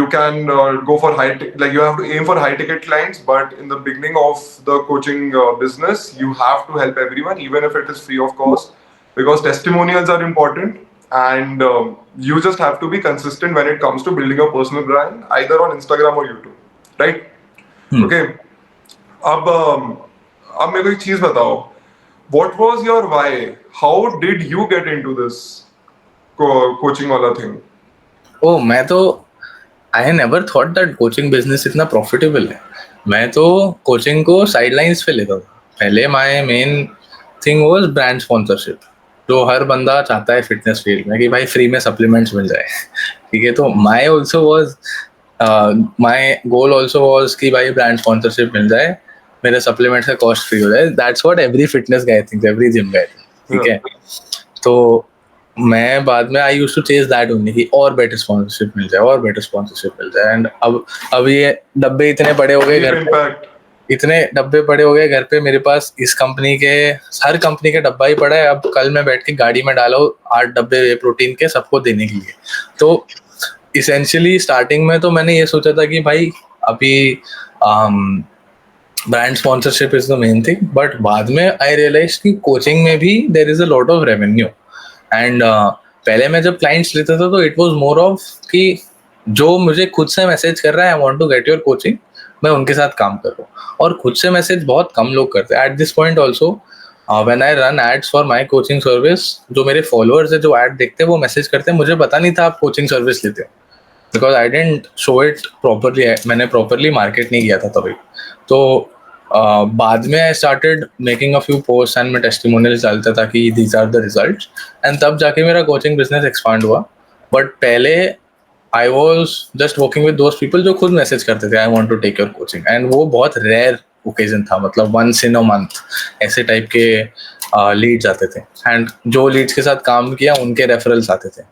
you can go for like you have to aim for high ticket clients, but in the beginning of the coaching business, you have to help everyone, even if it is free of cost, because testimonials are important. And you just have to be consistent when it comes to building a personal brand, either on Instagram or YouTube, right? Okay. अब मेरे को एक चीज बताओ, what was your why? How did you get into this coaching वाला thing? Oh, मैं तो I never thought that coaching business इतना profitable है. मैं तो coaching को sidelines पे लेता था. पहले my main thing was brand sponsorship. जो हर बंदा चाहता है फिटनेस फील्ड में कि भाई फ्री में सप्लीमेंट्स मिल जाए, ठीक है. तो my also was, my goal also was कि भाई ब्रांड स्पॉन्सरशिप मिल जाए, मेरे सप्लीमेंट्स का कॉस्ट फ्री हो जाए. That's what every fitness guy thinks, every gym guy, ठीक है. तो मैं बाद में I used to chase that only कि और बेटर स्पॉन्सरशिप मिल जाए, और बेटर स्पॉन्सरशिप मिल जाए. एंड अब ये डब्बे इतने बड़े हो गए घर पे, इतने डब्बे पड़े हो गए घर पे मेरे पास. इस कंपनी के, हर कंपनी के डब्बा ही पड़ा है. अब कल मैं बैठ के गाड़ी में डालो 8 डब्बे वे प्रोटीन के सबको देने के लिए. तो इसेंशियली स्टार्टिंग में तो मैंने ये सोचा था कि भाई अभी brand sponsorship is the main thing. But बाद में आई रियलाइज कि कोचिंग में भी there is a lot of revenue. And पहले मैं जब क्लाइंट्स लेता था तो इट वाज मोर ऑफ कि जो मुझे खुद से मैसेज कर रहा है I want to get your coaching, मैं उनके साथ काम कर रहा हूँ. और खुद से मैसेज बहुत कम लोग करते हैं. At this point also when I run ads for my coaching service, जो मेरे फॉलोअर्स है जो एड देखते हैं वो मैसेज करते हैं, मुझे पता नहीं था आप कोचिंग सर्विस लेते हो, because I didn't show it properly. मैंने प्रॉपरली मार्केट नहीं किया था तभी. तो बाद में I started making a few post and मैं टेस्टिमोनियल्स डालता था कि these are the results, and तब जाके मेरा कोचिंग बिजनेस एक्सपांड हुआ. बट पहले I was just working with those people जो खुद मैसेज करते थे I want to take your coaching, and वो बहुत रेयर ओकेजन था. मतलब once in a month ऐसे टाइप के लीड्स आते थे, एंड जो लीड्स के साथ काम किया उनके रेफरल्स आते थे.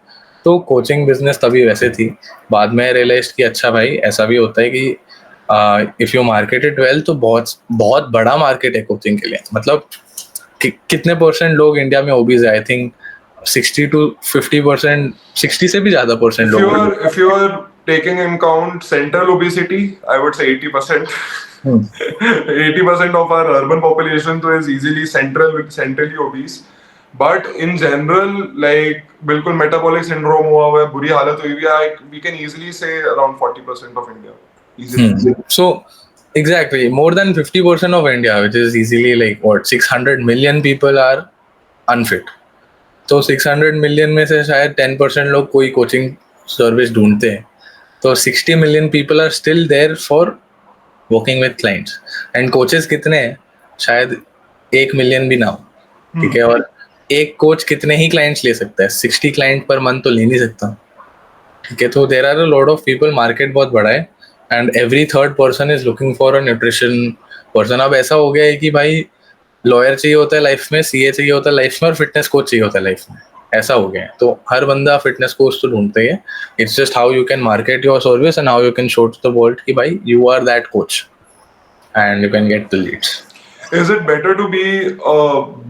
तो कोचिंग बिजनेस तभी वैसे थी. बाद में रियलाइज कि अच्छा भाई ऐसा भी होता है कि if you market it well तो बहुत बहुत बड़ा मार्केट है कोचिंग के लिए. मतलब कितने परसेंट लोग इंडिया में ओबीज है? आई थिंक 60 to 50%, 60 से भी ज्यादा परसेंट लोग. If you are taking in count central obesity, I would say 80%. 80% of our urban population तो is easily centrally obese. But in general, like बिल्कुल metabolic syndrome हुआ है, बुरी हालत हुई है, we can easily say around 40% of India. Easily. So exactly, more than 50% of India, which is easily like what 600 million people are unfit. तो 600 million में से शायद 10% लोग कोई कोचिंग सर्विस ढूंढते हैं. तो 60 million people are still there for working with clients. And coaches कितने हैं? शायद 1 मिलियन भी ना हो, ठीक है. और एक कोच कितने ही क्लाइंट्स ले सकता है? 60 क्लाइंट पर मंथ तो ले नहीं सकता, ठीक है. तो there are a lot of people, market बहुत बड़ा है, and every third person is looking for a nutrition person. अब ऐसा हो गया है कि भाई लॉयर चाहिए होता है लाइफ में, सीए चाहिए होता है लाइफ में, और फिटनेस कोच चाहिए होता है लाइफ में. ऐसा हो गया है. तो हर बंदा फिटनेस कोच तो ढूंढते ही है. It's just how you can market your service and how you can show to the world कि भाई you are that coach and you can get the leads. Is it better to be a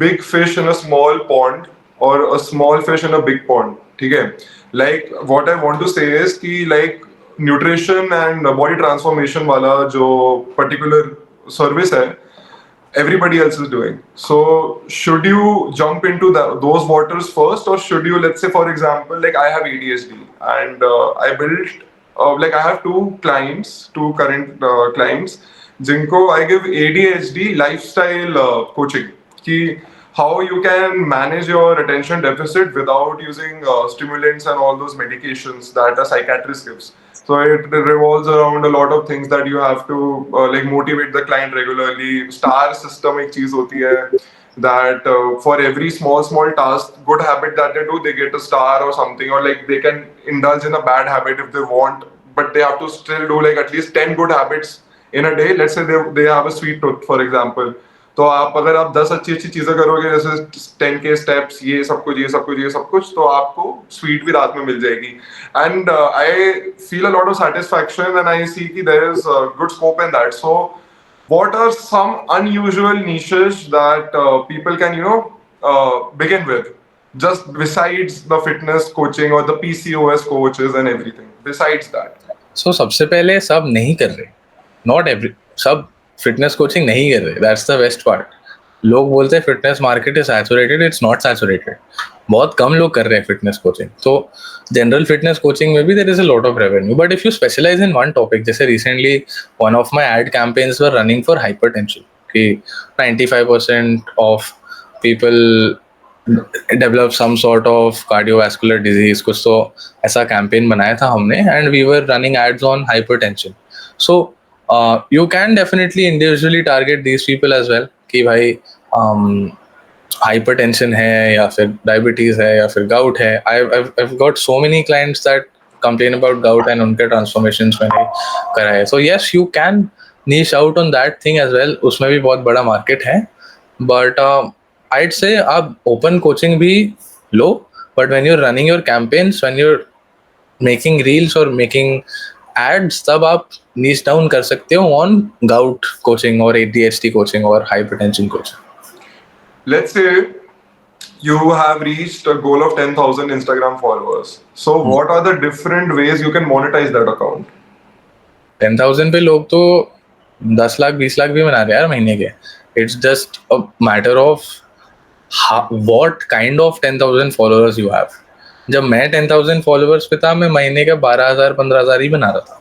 big fish in a small pond or a small fish in a big pond? ठीक है. Like what I want to say is कि like nutrition and body transformation वाला जो particular service है, everybody else is doing. So should you jump into those waters first, or should you, let's say for example, like I have ADHD and I built like I have two current clients. जिनको I give ADHD lifestyle coaching कि how you can manage your attention deficit without using stimulants and all those medications that a psychiatrist gives. So it revolves around a lot of things that you have to like motivate the client regularly. Star system एक चीज होती है that for every small task, good habit that they do, they get a star or something, or like they can indulge in a bad habit if they want, but they have to still do like at least 10 good habits in a day. Let's say they have a sweet tooth for example. तो आप अगर आप 10 अच्छी अच्छी चीजें करोगे जैसे 10 के स्टेप्स ये सब कुछ ये सब कुछ ये सब कुछ तो आपको स्वीट भी रात में मिल जाएगी and I feel a lot of satisfaction and I see कि there is good scope in that so what are some unusual niches that people can begin with just besides the fitness coaching or the PCOS coaches and everything besides that So सबसे पहले सब नहीं कर रहे, not every, सब fitness coaching नहीं कर रहे, दैट्स द बेस्ट पार्ट. लोग बोलते हैं fitness market is saturated, it's not saturated. बहुत कम लोग कर रहे हैं फिटनेस कोचिंग. तो जनरल फिटनेस कोचिंग में भी there is a lot of revenue, but if you specialize in one topic, जैसे recently one of my ad campaigns were running for hypertension कि 95% of people develop some sort of cardiovascular disease, कुछ तो ऐसा campaign बनाया था हमने, and we were running ads on hypertension. So you can definitely individually target these people as well कि भाई hypertension है या फिर डायबिटीज है या फिर गाउट है. I got so many clients that complain about gout and उनके ट्रांसफॉर्मेशंस मैंने कराए. So yes, you can niche out on that thing as well, उसमें भी बहुत बड़ा मार्केट है. बट I'd say आप open coaching भी लो, but when you're running your campaigns, when you're making reels or making ads, तब आप niche down कर सकते हो on gout coaching or ADHD coaching or hypertension coaching. let's say you have reached a goal of 10,000 Instagram followers. So what are the different ways you can monetize that account? 10,000 पे लोग तो 10 लाख 20 लाख भी बना रहे हैं यार महीने के. It's just a matter of what kind of 10,000 followers you have. जब मैं 10,000 फॉलोअर्स पे था, मैं महीने का 12,000 15,000 ही बना रहा था.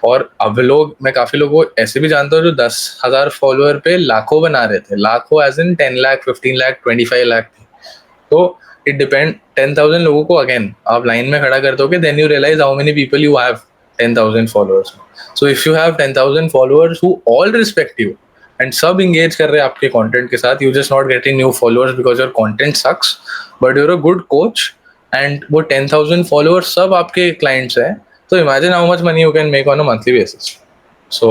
और अब लोग, मैं काफी लोगों को ऐसे भी जानता हूँ जो 10,000 फॉलोअर पे लाखों बना रहे थे. लाखों एज इन 10 लाख 15 लाख 25 लाख थे. तो इट डिपेंड. 10,000 लोगों को अगेन आप लाइन में खड़ा कर दोगे, then you realise how many people you have 10,000 followers. So if you have 10,000 followers who all respect you and सब इंगेज कर रहे हैं आपके कंटेंट के साथ, you just not getting new followers because your content sucks, but you're a good coach and वो 10,000 followers सब आपके क्लाइंट्स हैं. तो imagine how much money you can make on a monthly basis. So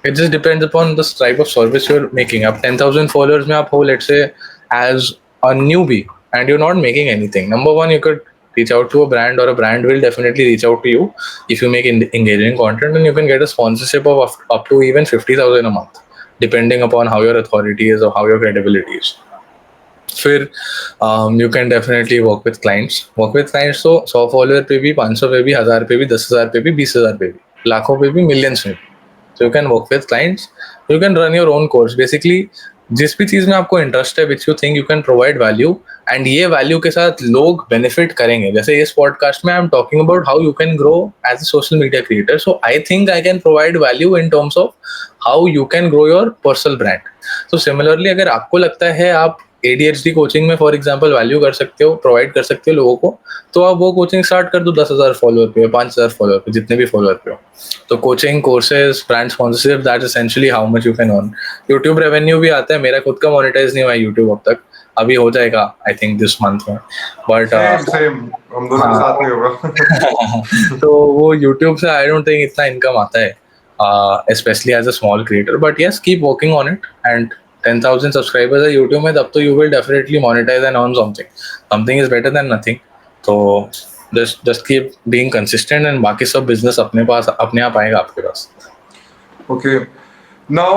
it just depends upon the type of service you are making. अब 10,000 followers में आप हो let's say as a newbie and you're not making anything, number one, you could reach out to a brand, or a brand will definitely reach out to you if you make engaging content, and you can get a sponsorship of up to even 50,000 a month, depending upon how your authority is or how your credibility is. फिर you can definitely work with clients. तो 100 follower पे भी, 500 पे भी, 1000 पे भी, 10,000 पे भी, 20,000 पे भी, लाखों पे भी, मिलियंस में भी. So you can work with clients, you can run your own course. Basically जिस भी चीज में आपको इंटरेस्ट है, which you think you can provide value, and ये वैल्यू के साथ लोग बेनिफिट करेंगे. जैसे इस पॉडकास्ट में I am talking about how you can grow as a social media creator. So I think I can provide value in terms of how you can grow your personal brand. तो similarly अगर आपको लगता है आप ADHD coaching में for example value कर सकते हो, प्रोवाइड कर सकते हो लोगों को, तो आप वो कोचिंग स्टार्ट कर दो 10,000 फॉलोअर पे, 5,000 फॉलोअर पे, जितने भी फॉलोअर पे हो. तो coaching, courses, brand sponsorship, that essentially how much you can earn. YouTube revenue भी आता है. मेरा खुद का मोनेटाइज नहीं हुआ यूट्यूब अब तक, अभी हो जाएगा आई थिंक दिस मंथ में. बट सेम हम दोनों के साथ नहीं होगा. तो वो यूट्यूब से आई डोंट थिंक इतना इनकम आता है, especially as a small creator. But yes, keep working on it, and 10,000 subscribers है यूट्यूब में, तब तो you will definitely monetise and earn something is better than nothing. तो just keep being consistent, and बाकी सब business अपने पास अपने आप आएगा आपके पास. Okay, now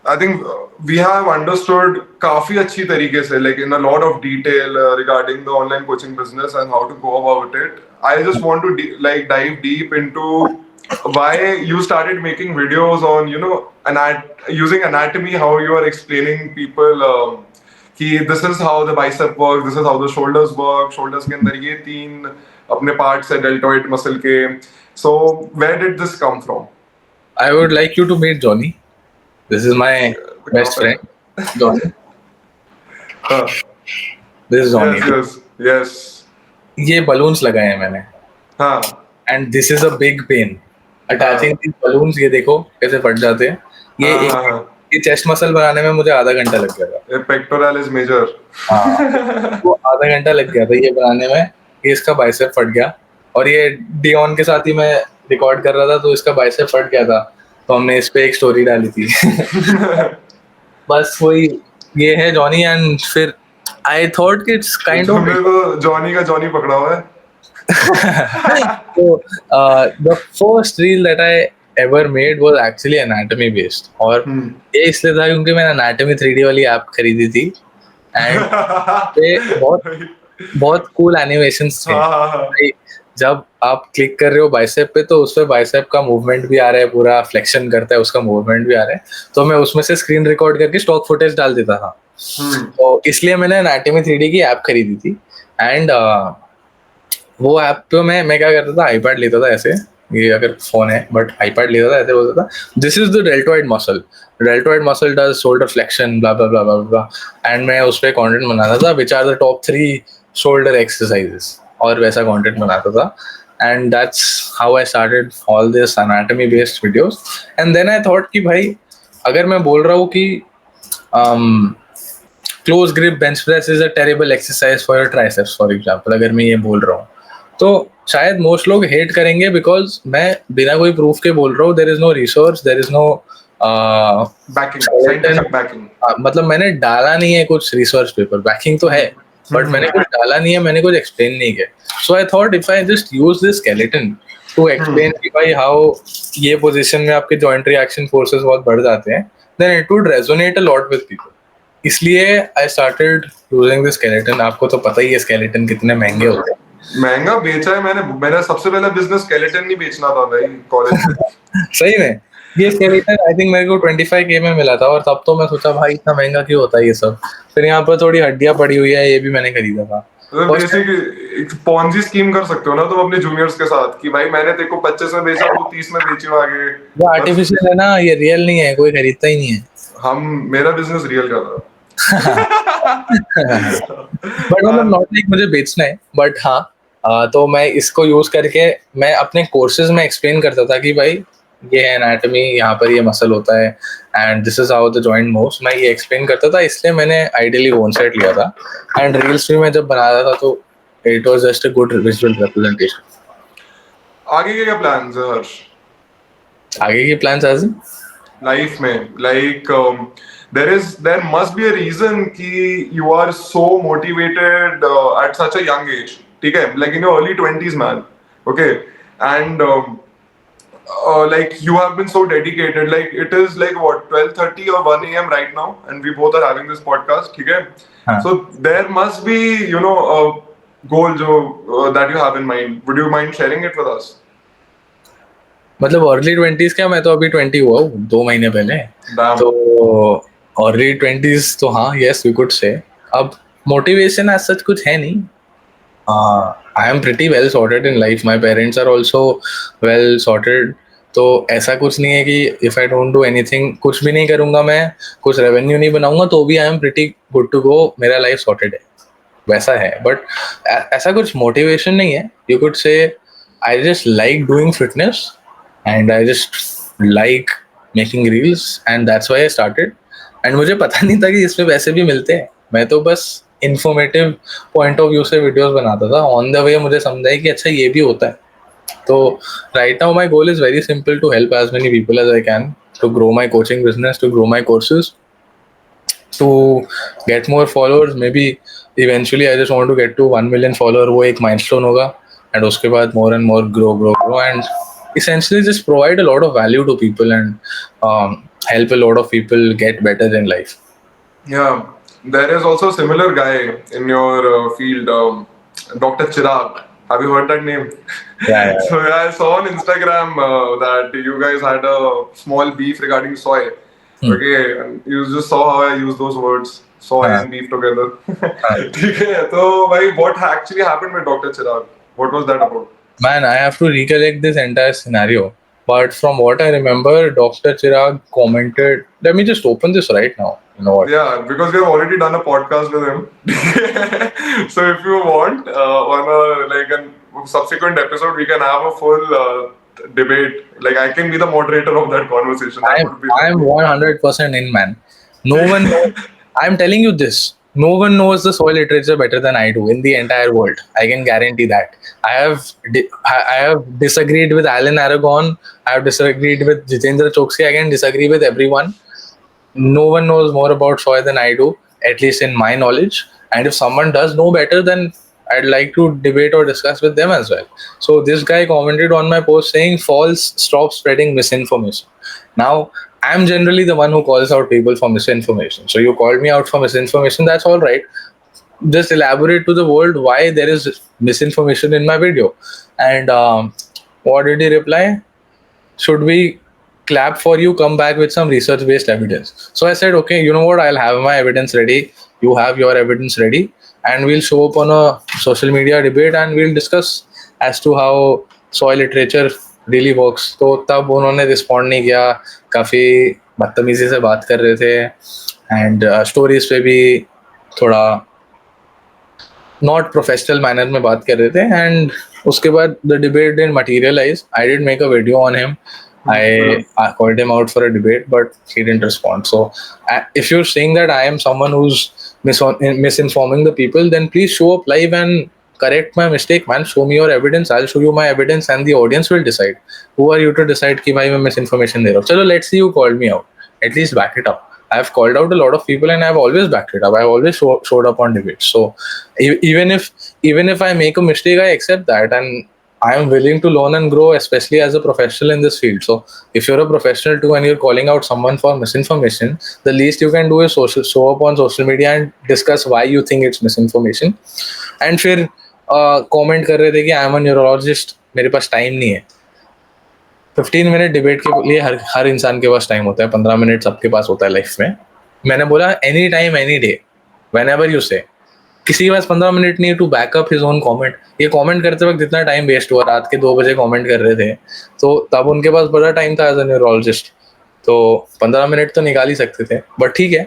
I think we have understood काफी अच्छी तरीके से, like in a lot of detail regarding the online coaching business and how to go about it. I just want to dive deep into why you started making videos on using anatomy, how you are explaining people कि this is how the bicep works, this is how the shoulders work. Shoulders के अंदर ये 3 अपने parts है deltoid muscle के. So where did this come from? I would like you to meet Johnny. This is my best friend, Johnny. हाँ, This is Johnny. yes, yes, yes. ये balloons लगाए हैं मैंने. हाँ, And this is a big pain. Attaching हाँ, these balloons, ये देखो कैसे फट जाते हैं. ये हाँ, एक हाँ, हाँ. ये चेस्ट मसल बनाने में मुझे आधा घंटा लग गया था. ये पेक्टोरल इज मेजर. हाँ, वो आधा घंटा लग गया था ये बनाने में. ये इसका बाइसेप फट गया. और ये डियोन के साथ ही मैं रिकॉर्ड कर रहा था तो इसका बाइसेप फट गया था. तो हमने इस पे एक स्टोरी डाली थी. बस वही ये है जॉनी. एंड फिर आई थॉट कि इट्स काइंड ऑफ तुमने तो जॉनी का जॉनी पकड़ा हुआ है. so the first reel that I ever made was actually anatomy based. और ये इसलिए था क्योंकि मैंने anatomy 3D वाली ऐप खरीदी थी and ये बहुत cool animations थे. भाई, जब आप क्लिक कर रहे हो बाइसेप पे तो उसपे बाइसेप का मूवमेंट भी आ रहा है, पूरा फ्लेक्शन करता है उसका मूवमेंट भी आ रहा है. तो मैं उसमें से स्क्रीन रिकॉर्ड करके स्टॉक फुटेज डाल देता था. तो इसलिए मैंने anatomy 3D की ऐप खरीदी थी. एंड वो ऐप पे मैं क्या करता था, आईपैड लेता था ऐसे, ये अगर फोन है बट आईपैड लेता था ऐसे, बोलता था this is the deltoid muscle does shoulder flexion blah blah blah blah. And मैं उस पर कंटेंट बनाता था which are the top 3 shoulder exercises, और वैसा कंटेंट बनाता था. And that's how I started all this anatomy based videos. And then I thought कि भाई अगर मैं बोल रहा हूँ कि close grip bench press is a terrible exercise for your triceps for example, अगर मैं ये बोल रहा हूँ तो शायद मोस्ट लोग हेट करेंगे बिकॉज मैं बिना कोई प्रूफ के बोल रहा हूँ. There is no resource, there is no backing. मतलब मैंने डाला नहीं है कुछ रिसर्च पेपर. बैकिंग तो है बट मैंने कुछ डाला नहीं है, मैंने कुछ एक्सप्लेन नहीं किया. So I thought if I just use this skeleton to explain कि भाई हाउ ये पोजीशन में आपके जॉइंट रिएक्शन फोर्सेस बहुत बढ़ जाते हैं, then it would resonate a lot with people. इसलिए I started using this skeleton. आपको तो पता ही है स्केलेटन कितने महंगे होते हैं. महंगा बेचा है मैंने. मेरा सबसे पहला बिजनेस स्केलेटन नहीं बेचना था भाई कॉलेज में. सही में ये स्केलेटन आई थिंक मेरे को 25K में मिला था. और तब तो मैं सोचा भाई इतना महंगा क्यों होता है ये सब. फिर यहाँ पर थोड़ी हड्डियां पड़ी हुई है, ये भी मैंने खरीदा था. तो बेसिक एक पॉन्जी स्कीम कर सकते हो ना तुम अपने जूनियर्स के साथ कि भाई मैंने तेरे को 25 में बेचा, तू 30 में बेचियो आगे. वो आर्टिफिशियल है ना, ये रियल नहीं है, कोई खरीदता ही नहीं है. मेरा बिजनेस रियल का था. बट मतलब नॉट लाइक मुझे बेचना है, बट हाँ तो मैं इसको यूज करके मैं अपने कोर्सेज में एक्सप्लेन करता था कि भाई ये है एनाटॉमी, यहाँ पर ये मसल होता है and this is how the joint moves. मैं ये एक्सप्लेन करता था, इसलिए मैंने आइडियली वन सेट लिया था. एंड रील्स भी मैं जब बनाता था तो it was just a good visual representation. आगे के क्या प्लान्स है हर्ष? आगे की प्लान्स एज लाइफ में like there must be a reason कि you are so motivated at such a young age. ठीक है, like in your early 20s man. Okay, and like you have been so dedicated. Like it is like what 12:30 or 1 a.m. right now, and we both are having this podcast. ठीक है, so there must be a goal that you have in mind. Would you mind sharing it with us? मतलब early 20s क्या, मैं तो अभी 20 हुआ हूँ 2 महीने पहले. तो अर्ली 20s तो हाँ, यस वी कुड से. अब मोटिवेशन एज सच कुछ है नहीं. I am pretty well sorted in life. My parents are also well sorted. तो ऐसा कुछ नहीं है कि if I don't do anything, कुछ भी नहीं करूंगा मैं, कुछ रेवेन्यू नहीं बनाऊंगा तो भी I am pretty good to go, मेरा लाइफ सॉर्टेड है, वैसा है. बट ऐसा कुछ मोटिवेशन नहीं है. You could say I just like doing fitness and I just like making reels and that's why I started. And मुझे पता नहीं था कि इसमें पैसे भी मिलते हैं. मैं तो बस informative point of view से videos बनाता था. On the way मुझे समझा है कि अच्छा ये भी होता है. तो right now my goal is very simple, to help as many people as I can, to grow my coaching business, to grow my courses, to get more followers. Maybe eventually I just want to get to 1 million follower. वो एक milestone होगा and उसके बाद more and more grow and essentially just provide a lot of value to people and help a lot of people get better in life. Yeah, there is also a similar guy in your field, Dr. Chirag. Have you heard that name? Yeah. So I saw on Instagram that you guys had a small beef regarding soy. Okay, and you just saw how I use those words, soy and beef together. Okay, so what actually happened with Dr. Chirag? What was that about? Man, I have to recollect this entire scenario. But from what I remember, Dr. Chirag commented. Let me just open this right now. You know what? Yeah, because we have already done a podcast with him. So if you want, on a like a subsequent episode, we can have a full debate. Like I can be the moderator of that conversation. That would be I'm lovely. 100% in, man. No one knows. I'm telling you this. No one knows the soil literature better than I do in the entire world. I can guarantee that. I have disagreed with Alan Aragon. I have disagreed with Jitendra Choksi. I can disagree with everyone. No one knows more about soy than I do, at least in my knowledge. And if someone does know better, then I'd like to debate or discuss with them as well. So this guy commented on my post saying, "False, stop spreading misinformation." Now, I'm generally the one who calls out people for misinformation. So you called me out for misinformation, that's all right. Just elaborate to the world why there is misinformation in my video. And what did he reply? Should we clap for you? Come back with some research based evidence. So I said, okay, you know what? I'll have my evidence ready. You have your evidence ready. And we'll show up on a social media debate and we'll discuss as to how soil literature really works. तो तब उन्होंने respond नहीं किया, काफ़ी बदतमीजी से बात कर रहे थे एंड स्टोरीज पे भी थोड़ा नॉट प्रोफेशनल मैनर में बात कर रहे थे एंड उसके बाद the debate didn't materialise. I did make a video on him. I called him out for a debate, but he didn't respond. So, if you're saying that I am someone who's misinforming the people, then please show up live and correct my mistake, man. Show me your evidence. I'll show you my evidence, and the audience will decide. Who are you to decide कि भाई मैं misinformation दे रहा हूँ? चलो, let's see you called me out. At least back it up. I've called out a lot of people, and I've always backed it up. I've always showed up on debates. So, even if I make a mistake, I accept that, and I am willing to learn and grow, especially as a professional in this field. So, if you're a professional too and you're calling out someone for misinformation, the least you can do is show up on social media and discuss why you think it's misinformation. And फिर comment कर रहे थे कि I am a neurologist, मेरे पास time नहीं है. 15 minute debate के लिए हर इंसान के पास टाइम होता है. 15 मिनट सबके पास होता है लाइफ में. मैंने बोला any time any day whenever you say. किसी के पास 15 मिनट नहीं to back up his own comment. ये कमेंट करते वक्त जितना टाइम वेस्ट हुआ, रात के 2 बजे कमेंट कर रहे थे, तो तब उनके पास बड़ा टाइम था एज अ न्यूरोलॉजिस्ट. तो 15 मिनट तो निकाल ही सकते थे, बट ठीक है.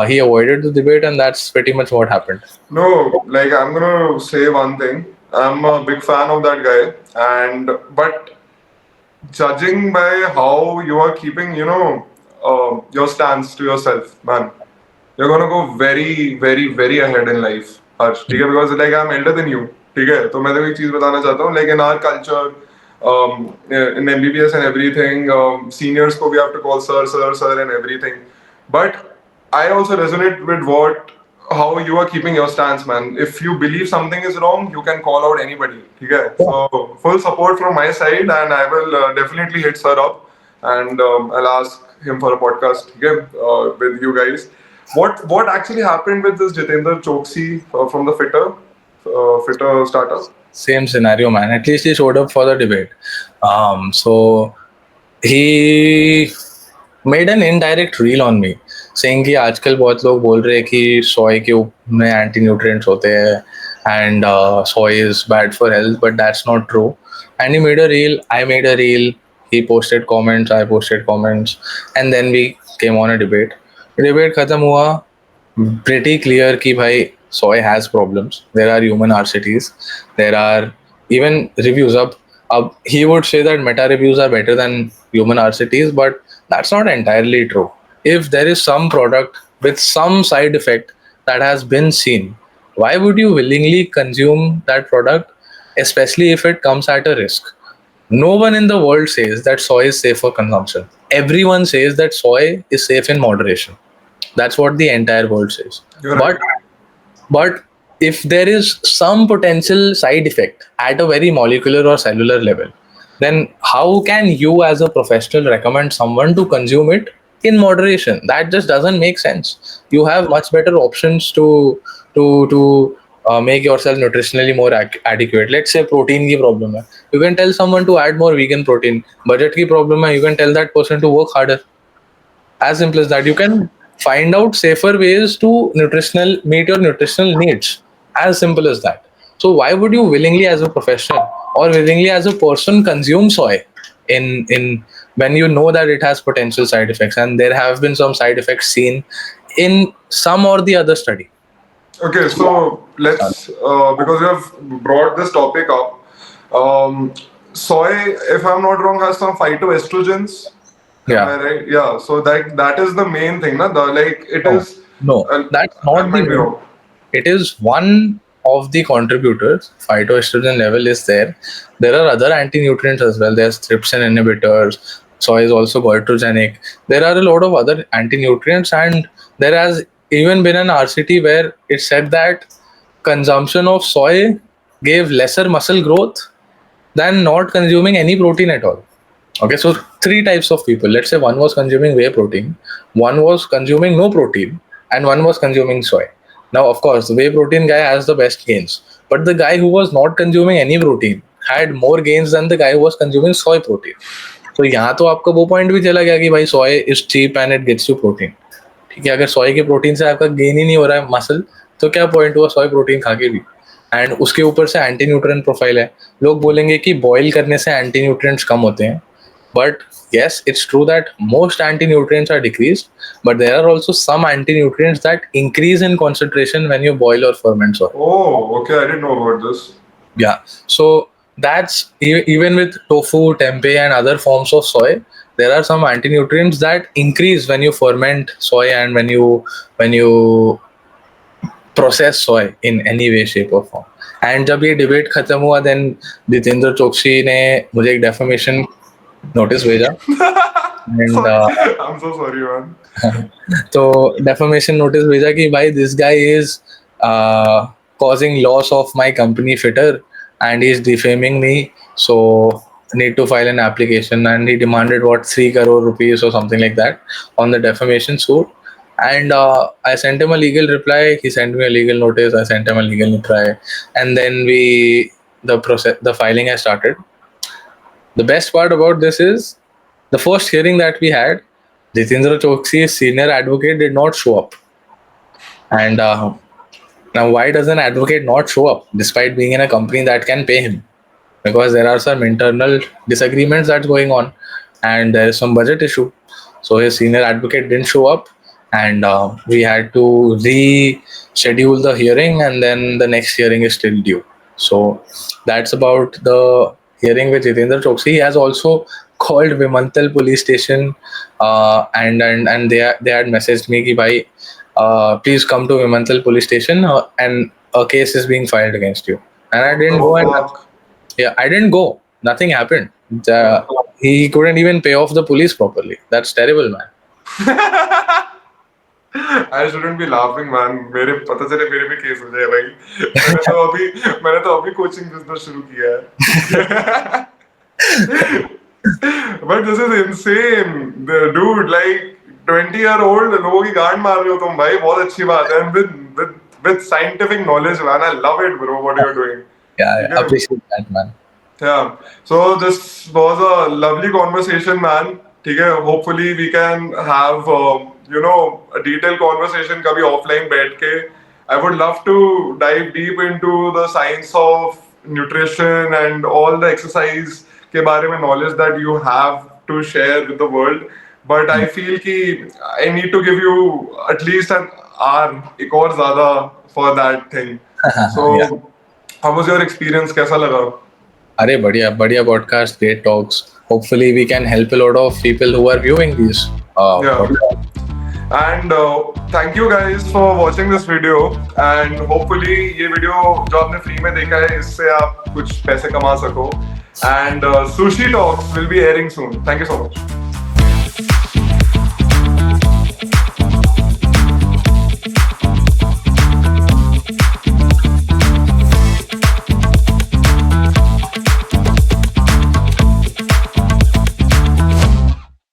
He avoided the debate, and that's pretty much what happened. No, like I'm gonna say one thing. I'm a big fan of that guy, and but judging by how you are keeping, your stance to yourself, man, you're gonna go very, very, very ahead in life. Harsh, ठीक है? Because like I'm elder than you, ठीक है? तो मैं तेरे को एक चीज बताना चाहता हूँ. Like in our culture, in MBBS and everything, seniors को we have to call sir, sir, sir, and everything. But I also resonate with how you are keeping your stance, man. If you believe something is wrong, you can call out anybody. Okay? So full support from my side, and I will definitely hit sir up, and I'll ask him for a podcast. Okay? With you guys. What actually happened with this Jitendra Choksi from the Fitter startup? Same scenario, man. At least he showed up for the debate. So he made an indirect reel on me saying कि आजकल बहुत लोग बोल रहे हैं कि सोय के में एंटी न्यूट्रिएंट्स होते हैं and soy is bad for health, but that's not true. And he made a reel, I made a reel, he posted comments, I posted comments, and then we came on a debate. Debate खत्म हुआ, pretty clear कि भाई soy has problems. There are human RCTs, there are even reviews. अब he would say that meta reviews are better than human RCTs, but that's not entirely true. If there is some product with some side effect that has been seen, why would you willingly consume that product, especially if it comes at a risk? No one in the world says that soy is safe for consumption. Everyone says that soy is safe in moderation. That's what the entire world says. You're right. But if there is some potential side effect at a very molecular or cellular level, then how can you as a professional recommend someone to consume it in moderation? That just doesn't make sense. You have much better options to make yourself nutritionally more adequate. Let's say protein की problem है, you can tell someone to add more vegan protein. Budget की problem है, you can tell that person to work harder. As simple as that. You can find out safer ways to meet your nutritional needs. As simple as that. So why would you willingly as a professional or willingly as a person consume soy in when you know that it has potential side effects, and there have been some side effects seen in some or the other study. Okay, so let's because you have brought this topic up. Soy, if I'm not wrong, has some phytoestrogens. Am Yeah. I right? Yeah. So that is the main thing, na? It No, is. no, Uh, that's I not the might be main. wrong. It is one of the contributors. Phytoestrogen level is there. There are other anti-nutrients as well. There's trypsin inhibitors. Soy is also goitrogenic. There are a lot of other anti-nutrients, and there has even been an RCT where it said that consumption of soy gave lesser muscle growth than not consuming any protein at all. Okay, so three types of people. Let's say one was consuming whey protein, one was consuming no protein, and one was consuming soy. Now, of course, the whey protein guy has the best gains, but the guy who was not consuming any protein had more gains than the guy who was consuming soy protein. तो यहाँ तो आपका वो point भी चला गया कि भाई soy is cheap and it gets you protein. ठीक है, अगर सोय के प्रोटीन से आपका गेन ही नहीं हो रहा है मसल, तो क्या पॉइंट हुआ सोय प्रोटीन खा के भी. एंड उसके ऊपर से एंटी न्यूट्रिएंट प्रोफाइल है. लोग बोलेंगे कि बॉईल करने से एंटी न्यूट्रिएंट्स कम होते हैं, but yes, it's true that most anti-nutrients are decreased, but there are also some anti-nutrients that increase in concentration when you boil or ferment soy. Oh, okay. I didn't know about this. Yeah, so that's even with tofu, tempeh, and other forms of soy, there are some anti-nutrients that increase when you ferment soy and when you process soy in any way, shape or form. And जब ये debate खत्म हुआ, then Jitendra Choksi ने मुझे एक defamation notice भेजा. And Sorry. I'm so sorry, man. तो defamation notice भेजा कि भाई this guy is causing loss of my company Fitter and he is defaming me, so need to file an application. And he demanded what 3 crore rupees or something like that on the defamation suit. And I sent him a legal reply, he sent me a legal notice, I sent him a legal reply, and then the filing has started. The best part about this is the first hearing that we had, Jitendra Choksi's senior advocate did not show up. And now, why does an advocate not show up despite being in a company that can pay him? Because there are some internal disagreements that's going on, and there is some budget issue. So his senior advocate didn't show up, and we had to reschedule the hearing, and then the next hearing is still due. So that's about the hearing with Jitendra Choksi. He has also called Vimantal police station, and they had messaged me ki bhai, please come to Vimantal police station, and a case is being filed against you. And I didn't go, and Fuck. yeah, I didn't go. Nothing happened. He couldn't even pay off the police properly. That's terrible, man. I shouldn't be laughing, man. मेरे पता चले मेरे भी case हो जाए भाई. मैंने तो अभी कोचिंग बिजनेस शुरू किया है. But this is insane, dude. Like 20-year-old लोगों की गांड मार रहे हो तुम भाई. बहुत अच्छी बात है. And with scientific knowledge, man. I love it, bro. What you're doing. Yeah, I appreciate that, man. Yeah. So this was a lovely conversation, man. ठीक है. Hopefully we can have a detailed conversation कभी offline बैठ के. I would love to dive deep into the science of nutrition and all the exercise के बारे में knowledge that you have to share with the world. But I feel कि I need to give you at least an hour एक और ज़्यादा for that thing. So Yeah. how was your experience? कैसा लगा? अरे बढ़िया बढ़िया podcast, great talks. Hopefully we can help a lot of people who are viewing these Yeah. podcasts. And thank you guys for watching this video. And hopefully ये video जो आपने free में देखा है इससे आप कुछ पैसे कमा सको. And Sushi Talks will be airing soon. Thank you so much.